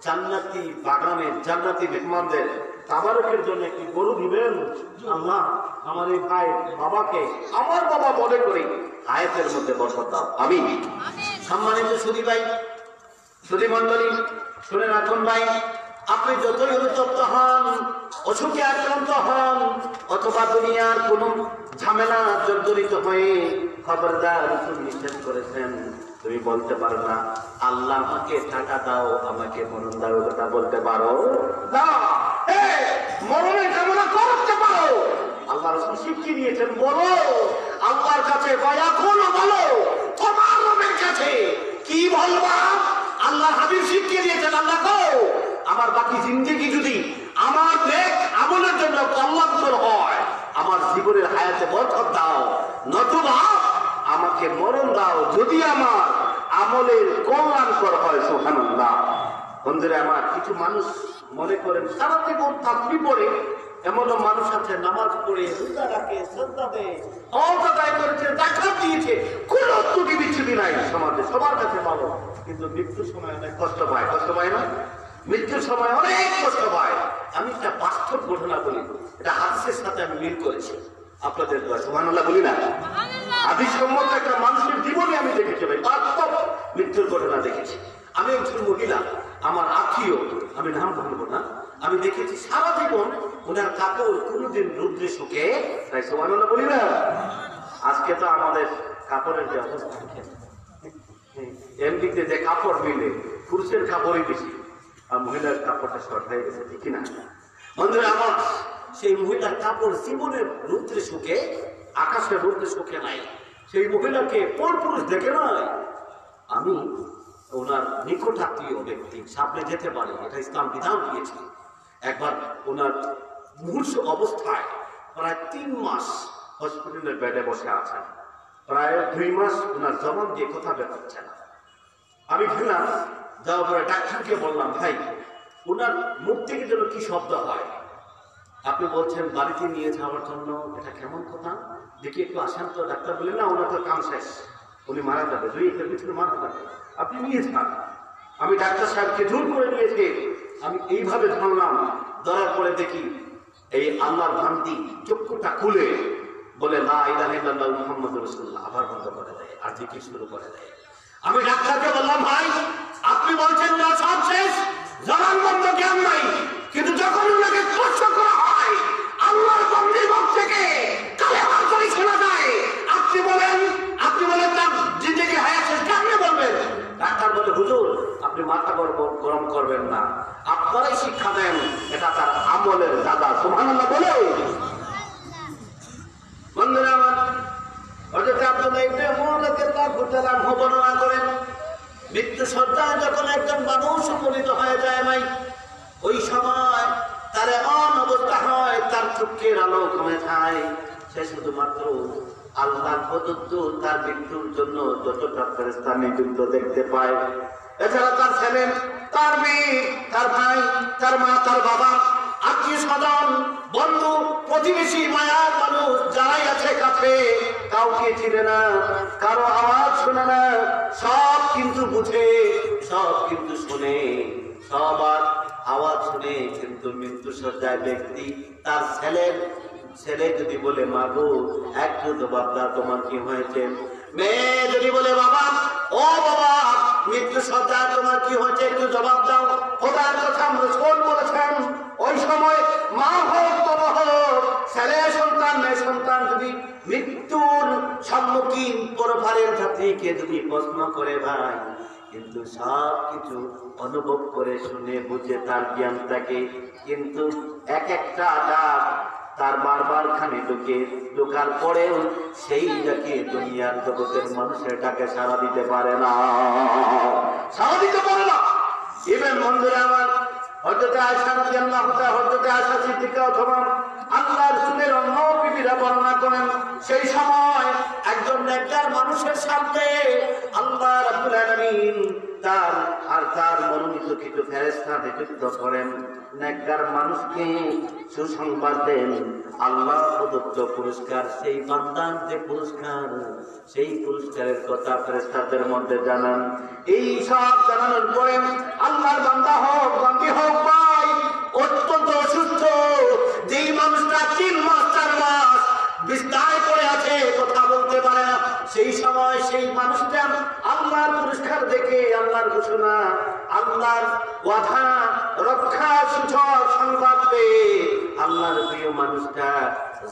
A: জান্নাতি বাগানের জান্নাতি মেহমানদের তাবারকের জন্য একটি গরু দিবেন। আল্লাহ আমার এই ভাই বাবাকে আমার বাবা মনে করি আয়াতের মধ্যে বরকত দাও, আমিন। সম্মানিত সুধী ভাই, সুধী মন্ডলী, শুনে রাখুন ভাই, আপনি যতই অনুতপ্ত হন, অসুখে আক্রান্ত হন, অথবা দুনিয়ার কোন ঝামেলা জর্জরিত হয়ে খবরদার তুমি নিষেধ করেছেন, তুমি বলতে পারো না আল্লাহ আমাকে টাকা দাও, আমাকে মরণ দাও, কথা বলতে পারো না? মরণের কামনা করতে পারো, আল্লাহ রাসূল শিখিয়ে দিয়েছেন, বলো আল্লাহর কাছে, বলো তোমার রবের কাছে কি বলবা। আল্লাহ হাবিব শিখিয়ে দিয়েছেন, আল্লাহ গো, আমার বাকি জিন্দেগি যদি আমার নেক আমলের জন্য কল্যাণকর হয়, আমার জীবনের হায়াতে বরকত দাও, নতুবা আমাকে মরণ দাও যদি আমার আমলের কল্যাণকর হয়। সুবহানাল্লাহ। বন্ধুরা আমার, কিছু মানুষ মনে করেন সারা জীবন তাসবিহ পড়ে, এমনও মানুষ আছে নামাজ পড়ে, রোজা রাখে, সাজদা দেয়, হজ আদায় করেছে, যাকাত দিয়েছে, কোনো ত্রুটি বিচ্ছুতি নাই সমাজে, সবার কাছে ভালো, কিন্তু মৃত্যুর সময় অনেক কষ্ট পায়। কষ্ট পায় না? মৃত্যুর সময় অনেক কষ্ট পায়। আমি একটা বাস্তব ঘটনা বলি, এটা হাদিসের সাথে আমি মিল করেছি, আপনাদের দোয়া। সুবহানাল্লাহ বলি না? হাদিস সম্মত একটা মানুষের জীবনে আমি দেখেছি ভাই, বাস্তব মৃত্যুর ঘটনা দেখেছি। আমি একজন মহিলা, আমার আত্মীয়, আমি নাম বলবো না, আমি দেখেছি সারা জীবন ওনার কাপড় কোনোদিন রৌদ্রে শুকে, তাই সুবহানাল্লাহ বলি না? আজকে তো আমাদের কাপড়ের যে অবস্থা, এমনিতে যে কাপড় মিলে পুরুষের কাপড়ই বেশি, আর মহিলার কাপড়টা শর্ট হয়ে গেছে, ঠিক না? বন্ধুরা আমার, সেই মহিলার কাপড় জীবনের রৌদ্রে শুকে, আকাশের রৌদ্রে শুকে নাই, সেই মহিলাকে পর পুরুষ দেখে নাই। আমি ওনার নিকট আত্মীয় ব্যক্তি, সামনে যেতে পারে, এটা ইসলাম বিধান দিয়েছে। একবার ওনার মুহূর্ত অবস্থায় প্রায় 3 মাস হসপিটালের বেডে বসে আছেন, প্রায় 2 মাস ওনার জবান দিয়ে কথা বের হচ্ছে না। আমি গেলাম, যাওয়ার পরে ডাক্তারকে বললাম, ভাই ওনার মুখ থেকে যেন কি শব্দ হয়, আপনি বলছেন বাড়িতে নিয়ে যাওয়ার জন্য, এটা কেমন কথা, দেখি একটু আসেন তো। ডাক্তার বললেন, না ওনার তো কাম শেষ, উনি মারা যাবে, 2-1 ভিতরে মারা যাবে, আপনি নিয়ে যান। আমি ডাক্তার সাহেবকে জোর করে নিয়েছি, আমি এইভাবে ধরলাম, ধরার পরে দেখি এই আল্লাহর বান্দি চক্ষুটা খুলে বলে লা ইলাহা ইল্লাল্লাহ মুহাম্মাদুর রাসূলুল্লাহ, আবার বন্ধ করে দেয়, আর জিকির শুরু করে দেয়। আমি ডাক্তারকে বললাম, ভাই আপনি বলছেন না সব শেষ, জবান বন্ধ, জ্ঞান নাই, কিন্তু যখন ওনাকে স্পর্শ করা হয় আল্লাহর বান্দির মুখ থেকে কালেমার ধ্বনি শোনা যায়, আপনি বলেন তার জিন্দেগি হায়াত শেষ, কেমনে বলবেন? ডাক্তার বলে, হুজুর আপনি মাথা গরম করবেন না, আপনারাই শিক্ষা দেন, এটা তার আমলের দাদা। সুবহানাল্লাহ বলে। বন্ধুরা আমার, হযরত আব্দুল্লাহ ইবনে উমর রাদিয়াল্লাহু তাআলা বর্ণনা করে মৃত্যু সজ্জায় যখন একজন মানুষ উপনীত হয়ে যায় ভাই, ওই সময় তার এমন অবস্থা হয়, তার চোখের আলো কমে যায়। সে শুধুমাত্র আল্লাহ প্রদত্ত তার মৃত্যুর জন্য যতটা ফেরেশতা নিযুক্ত দেখতে পায়, এছাড়া তার ছেলে, তার মেয়ে, তার ভাই, তার মা, তার বাবা, আত্মীয় স্বজন, বন্ধু, প্রতিবেশী, মায়ার মানুষ যারাই আছে কাছে, কাউকে চিনে না, কারো আওয়াজ শোনে না, সব কিন্তু বুঝে, সব কিন্তু শোনে, সবার আওয়াজ শুনে। কিন্তু মৃত্যু সজ্জায় ব্যক্তি তার ছেলে যদি বলে মা গো একটু জবাব দাও, তোমার কি হয়েছে? মেয়ে যদি বলে বাবা, ও বাবা মৃত্যু সজ্জায় তোমার কি হয়েছে, একটু জবাব দাও, খোদার কথা রাসূল বলেছেন। ওই সময় মা হোক বাবা হোক, ছেলে সন্তান মেয়ে সন্তান যদি মৃত্যুর সম্মুখীন পরপারের যাত্রীকে যদি প্রশ্ন করে ভাই, কিন্তু সব কিছু অনুভব করে শুনে বুঝে তার জ্ঞান থাকে, কিন্তু এক একটা ডাক তার বারবার খানে ঢোকার পরেও সেই ডাকে দুনিয়ার জগতের মানুষের ডাকে সাড়া দিতে পারে না, সাড়া দিতে পারে না। ইভেন বন্ধুরা আমার, হযরত আয়েশা রাদিয়াল্লাহু তাআলা, হযরত আয়েশা সিদ্দিকা অথবা আল্লাহর রাসূলের অন্য বিবিরা বর্ণনা করেন, সেই সময় একজন নেককার মানুষের সামনে আল্লাহ রাব্বুল আলামিন তার মনোনীত কিছু ফেরেশতা নিযুক্ত করেন, নেককার মানুষকে সুসংবাদ দেন আল্লাহ প্রদত্ত পুরস্কার, সেই বান্দার যে পুরস্কার, সেই পুরস্কারের কথা ফেরেশতাদের মধ্যে জানান। এই সব জানানোর পরে আল্লাহর বান্দা হোক বান্দি হোক ভাই, অত্যন্ত অসুস্থ যেই মানুষটা 3 মাস 4 মাস বিছানায় পড়ে আছে, কথা বলতে পারে না, সেই সময় সেই মানুষটা আল্লাহর পুরস্কার দেখে, আল্লাহর ঘোষণা, আল্লাহর ওয়াদা রক্ষা সূচক সংবাদ পেয়ে আল্লাহর প্রিয় মানুষটা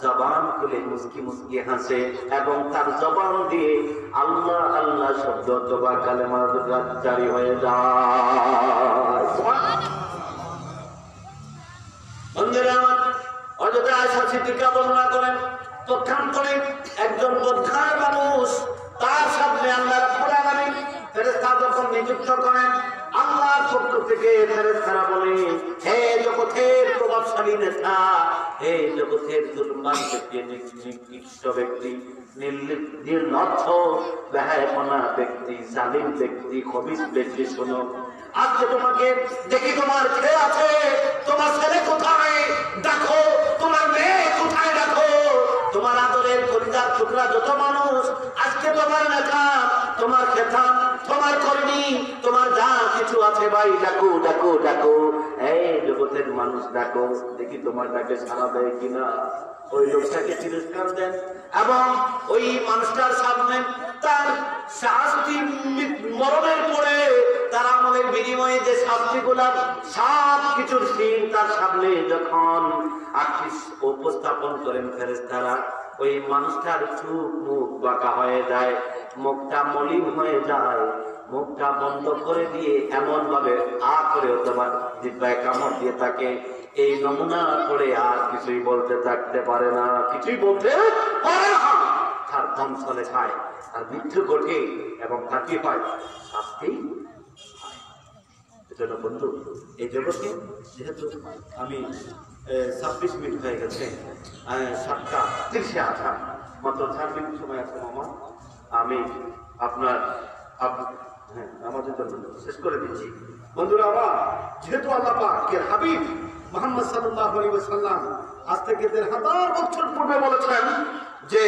A: জবান খুলে মুস্কি মুস্কি হাসে এবং তার জবান দিয়ে আল্লাহ আল্লাহ শব্দ অথবা কালেমা জারি হয়ে যায়। বন্ধুরা আমার, হযরত আয়েশা সিদ্দিকা বর্ণনা করেন, পক্ষান্তরে একজন বদ্ধার মানুষ, তার সামনে আল্লাহ রাব্বুল আলামিন ফেরেশতা যখন নিযুক্ত করেন, আল্লাহর পক্ষ থেকে ফেরেশতারা বলে, হে জগতের প্রভাবশালী নেতা, হে জগতের দুর্মান ব্যক্তি, নিকৃষ্ট ব্যক্তি, নির্লজ্জ বেহায়াপনা ব্যক্তি, জালিম ব্যক্তি, খবিস ব্যক্তি, শোনো, আজকে তোমাকে দেখি তোমার ছেলে আছে, তোমার ছেলে কোথায় দেখো, তোমার মেয়ে কোথায় দেখো, তোমার আদরের পরিবার টুকরা যত মানুষ আজকে তোমার নেতা, তোমার খেতা, তোমার কর্মী, তোমার যা কিছু আছে ভাই ডাকো ডাকো ডাকো, এই জগতের মানুষ ডাকো, দেখি তোমার ডাকে সাড়া দেয় কিনা। ওই লোকটাকে তিরস্কার দেন এবং ওই মানুষটার সামনে তার শাস্তি, মরণের পরে তার আমলের বিনিময়ে যে শাস্তিগুলা সব কিছুর সিন তার সামনে যখন উপস্থাপন করেন ফেরেশতারা, ওই মানুষটার চোখ মুখ বাঁকা হয়ে যায়, মুখটা মলিন হয়ে যায়, মুখটা বন্ধ করে দিয়ে এমন ভাবে আ করে অথবা জিহ্বায় কামড় দিয়ে থাকে, এই নমুনা করে আর কিছুই বলতে থাকতে পারে না, কিছুই বলতে পারে না, তার দম চলে যায়, আর মৃত্যু ঘটে এবং তার কি হয়, শাস্তি হয়। এজন্য বন্ধু, এই জগতে যেহেতু আমি 26 মিনিট হয়ে গেছে, 7:30 আসা, মাত্র 4 মিনিট সময় আছে মামা, আমি আপনার আমাদের জন্য শেষ করে দিচ্ছি। বন্ধুরা আমার, যেহেতু আল্লাহ পাকের হাবিব মুহাম্মদ সাল্লাল্লাহু আলাইহি ওয়াসাল্লাম আজ থেকে 1000 বছর পূর্বে বলেছেন যে,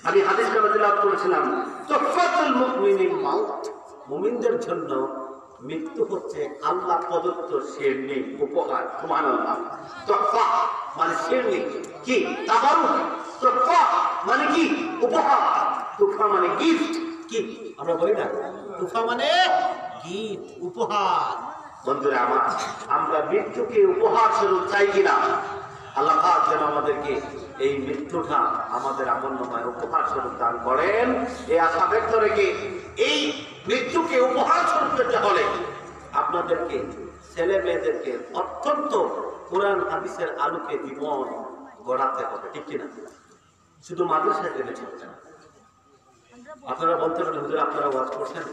A: আমি হাদিসটা তেলাওয়াত করেছিলাম, তুহফাতুল মুমিনিন মাউত, মুমিনদের জন্য মৃত্যু হচ্ছে আল্লাহ প্রদত্ত শেরনি উপহার। সুবহানাল্লাহ। তুহফা মানে শেরনি, কি তাবারুক, তুহফা মানে কি উপহার, তুহফা মানে গিফট, কি আমরা বলি না, তুহফা মানে গিফট, উপহার। বন্ধুরা আমার, আমরা মৃত্যুকে উপহার স্বরূপ চাই কিনা? আল্লাহ পাক যেন আমাদেরকে এই মৃত্যুটা আমাদের আমলনামায় উপহার স্বরূপ দান করেন, এই আশা ব্যক্ত রেখে, এই মৃত্যুকে উপহার স্বরূপ পেতে হলে আপনাদেরকে, ছেলে মেয়েদেরকে অত্যন্ত কোরআন হাদিসের আলোকে জীবন গড়াতে হবে, ঠিক কিনা? শুধু মাদ্রাসায় গেলে চলবে না। আপনারা বলতে পারেন হুজুর আপনারা ওয়াজ করছেন,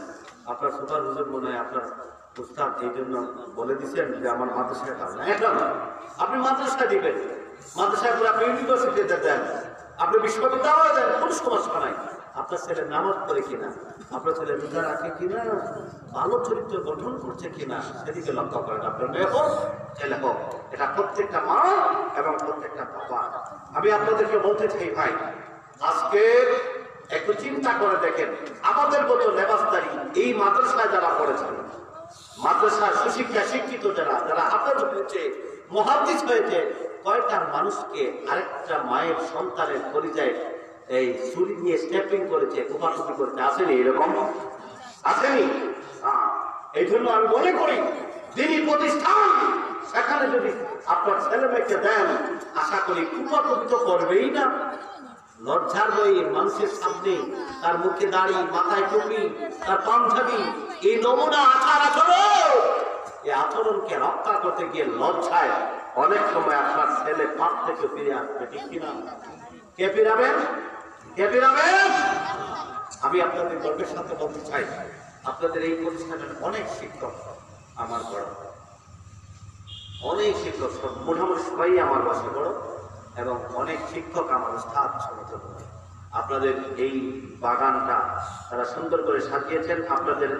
A: আপনার সুপার হুজুর মনে হয় আপনার উস্তাদ এই জন্য বলে দিচ্ছেন যে আমার মাদ্রাসায় কাজ না, এটা না। আপনি মাদ্রাসা দিবেন, মাদ্রাসায় করে আপনি ইউনিভার্সিটিতে দেন, আপনি বিশ্ববিদ্যালয়ে দেন, কোন সমস্যা নাই। আপনার ছেলে নামাজ পড়ে কিনা, আপনার ছেলে রোজা রাখে কিনা, ভালো চরিত্র গঠন করছে কিনা, সেদিকে লক্ষ্য করেন। আপনার মেয়ে হোক ছেলে হোক, এটা প্রত্যেকটা মা এবং প্রত্যেকটা বাবা। আমি আপনাদেরকে বলতে চাই ভাই, আজকে একটু চিন্তা করে দেখেন, আমাদের মতো লেবাসদারি এই মাদ্রাসায় যারা পড়েছেন, মাদ্রাসার সুশিক্ষা শিক্ষিত যারা যারা হাফেজ হয়েছে, মুহাদ্দিস হয়েছে, কয়টা মানুষকে আরেকটা মায়ের সন্তানের পরিচয় এই ছুরি দিয়ে স্টেপিং করেছে, কুপাকুপি করেছে? আসেনি? এরকম আসেনি? এই জন্য আমি মনে করি দিনই প্রতিষ্ঠান, সেখানে যদি আপনার ছেলে মেয়েকে দেন, আশা করি কুপাকুপি তো করবেই না। লজ্জার বই মানুষের সামনে তার মুখে দাড়ি, মাথায় টুপি, তার পাঞ্জাবি, এই নমুনা আচরণ, এই আচরণকে রক্ষা করতে গিয়ে লজ্জায় অনেক সময় আপনার ছেলে পাপ থেকে ফিরে আসবে, ঠিক কিনা? কে ফিরাবেন? কে ফিরাবেন? আমি আপনাদের গর্বের সাথে বলতে চাই, আপনাদের এই প্রতিষ্ঠানের অনেক শিক্ষক আমার বড়, অনেক শিক্ষক, মোটামুটি সবাই আমার বয়সে বড়, এবং অনেক শিক্ষক আমার উস্তাদ সমর্থন। আপনাদের এই বাগানটা তারা সুন্দর করে সাজিয়েছেন, আপনাদের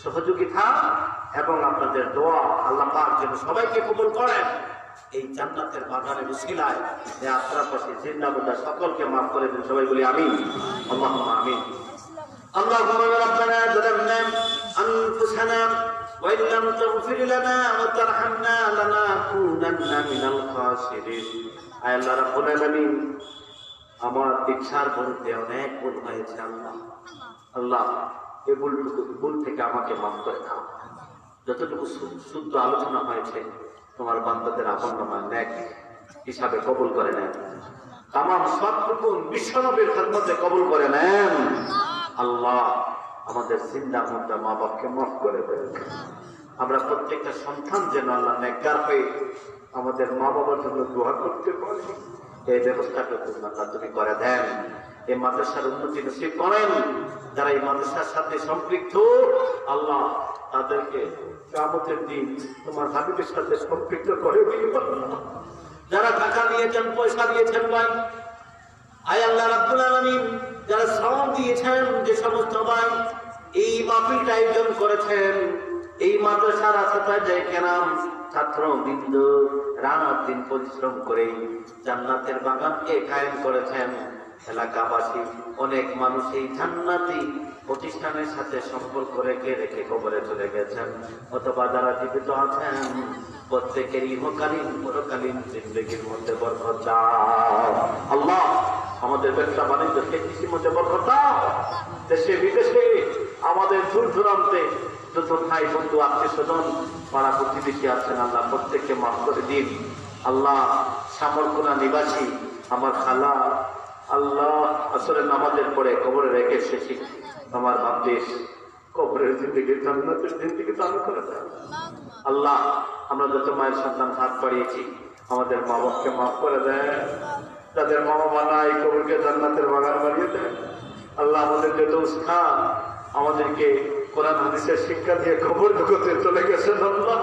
A: সহযোগিতা এবং আপনাদের দোয়া আল্লাহ পাক যেন সবাইকে কবুল করেন। এই জান্নাতের বাগানের উসিলায় যে আপনার পাশে জিন্দাবাদা সকলকে মাফ করে দেন, সবাই বলি আমিন, আল্লাহুম্মা আমিন। আল্লাহুম্মা রাব্বানা যালামনা আনফুসানা ওয়া ইন লাম তাগফির লানা ওয়া তারহামনা লানাকুনান্না মিনাল খাসিরিন। আয় আল্লাহ রাব্বুল আলামিন, আমার ইচ্ছার বিরুদ্ধে অনেক ভুল হয়েছে আল্লাহ। আল্লাহ, এই ভুল থেকে আমাকে মাফ করে দাও। যতটুকু শুদ্ধ আলোচনা হয়েছে তোমার বান্দাদের আপননামায় নেক হিসাবে কবুল করে নেন। তামাম সবটুকু বিশ্বনবীর খেদমতে কবুল করে নেন। আল্লাহ, আমাদের জিন্দা মুর্দা মা বাপকে মাফ করে দেন। আমরা প্রত্যেকটা সন্তান যেন আল্লাহ নেককার হয়ে আমাদের মা বাবার জন্য দোয়া করতে পারি, এই ব্যবস্থাটা তুমি করে দেন। এই মাদ্রাসার উন্নতি নসিব করেন। যারা এই মাদ্রাসার সাথে সম্পৃক্ত, আল্লাহ তাদেরকে কিয়ামতের দিন তোমার হাবিবের সাথে সম্পৃক্ত করে দিও। যারা টাকা দিয়েছেন, পয়সা দিয়েছেন ভাই, আয় আল্লাহ রাব্বুল আলামিন, যারা শ্রম দিয়েছেন, যে সমস্ত ভাই এই মাহফিলটা আয়োজন করেছেন, এই মাদ্রাসার আসাতায়ে কেরাম ছাত্রবৃন্দ রাত দিন পরিশ্রম করে জান্নাতের বাগানকে কায়েম করেছেন। এলাকাবাসী অনেক মানুষ এই জান্নাতি প্রতিষ্ঠানের সাথে সম্পর্ক রেখে কবরে চলে গেছেন, অথবা যারা জীবিত আছেন, প্রত্যেকের ইহকালীন পরকালীন জিন্দেগির মধ্যে বরকত দাও। আল্লাহ, আমাদের ব্যবসা বাণিজ্যকে কৃষির মধ্যে বরকত দাও। দেশে বিদেশে আমাদের দূর দূরান্তে যত ভাই বন্ধু আত্মীয় স্বজন পাড়া প্রতিবেশী আছেন, আল্লাহ প্রত্যেককে মাফ করে দিন। আল্লাহ, সামরকুনা নিবাসী আমার খালা, আল্লাহ আসলে নামাজের পরে কবরে রেখে এসেছি, আমার ভাবদেশ কবরের জিন্দেগি জান্নাতের জিন্দেগি দান করে দেন। আল্লাহ, আমরা যত মায়ের সন্তান হাত বাড়িয়েছি, আমাদের মা বাপকে মাফ করে দেন। যাদের মা বাবা নাই, কবরকে জান্নাতের বাগান বানিয়ে দেন। আল্লাহ, আমাদের যত উস্তাদ আমাদেরকে কোরআন হাদিসের শিক্ষা দিয়ে কবর জগতে চলে গেছেন, আল্লাহ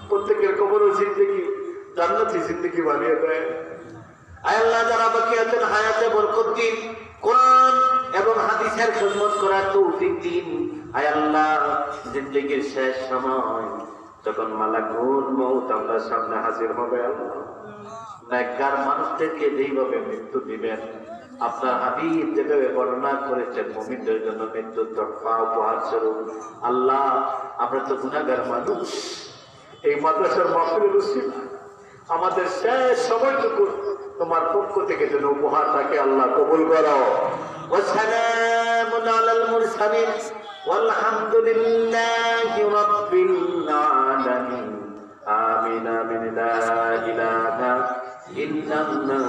A: প্রত্যেকের কবর ও জিন্দেগি জান্নাতি জিন্দেগি বানিয়ে দেয়। আয় আল্লাহ, যারা বাকি আছেন হায়াতে বরকত দিন, কোরআন এবং হাদিসের খিদমত করার তৌফিক দিন। আয় আল্লাহ, জিন্দেগির শেষ সময় যখন মালাকুল মউত আপনার সামনে হাজির হবে, আল্লাহ নেককার মানুষদেরকে যেইভাবে মৃত্যু দিবেন, আপনার হাবিব যেভাবে বর্ণনা করেছেন মুমিনদের জন্য মৃত্যু তরফা উপহার স্বরূপ, আল্লাহ আমরা তো গুনাহগার মানুষ, এই মাদ্রাসার মাহফিলের উসিলা আমাদের শেষ সময়টুকু তোমার পক্ষ থেকে যেন উপহার থাকে, আল্লাহ কবুল করো। ওয়াসসালামুন আলাল মুরসালিন ওয়ালহামদুলিল্লাহি রাব্বিল আলামিন। আমিন আমিন। লা ইলাহা ইল্লাল্লাহ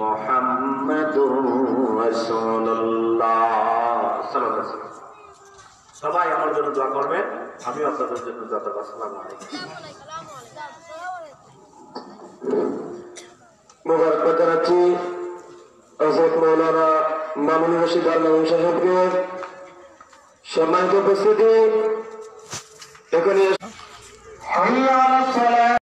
A: মুহাম্মাদুর রাসূলুল্লাহ সাল্লাল্লাহু আলাইহি ওয়াসাল্লাম। সবাই আমার জন্য দোয়া করবেন, আমিও আপনাদের জন্য দোয়া করব। আসসালামু আলাইকুম।
B: মুবারকবাদ জানাচ্ছি হযরত মাওলানা মামুনুর রশিদ আল মামুন সাহেবকে। সম্মানিত উপস্থিতি এখানে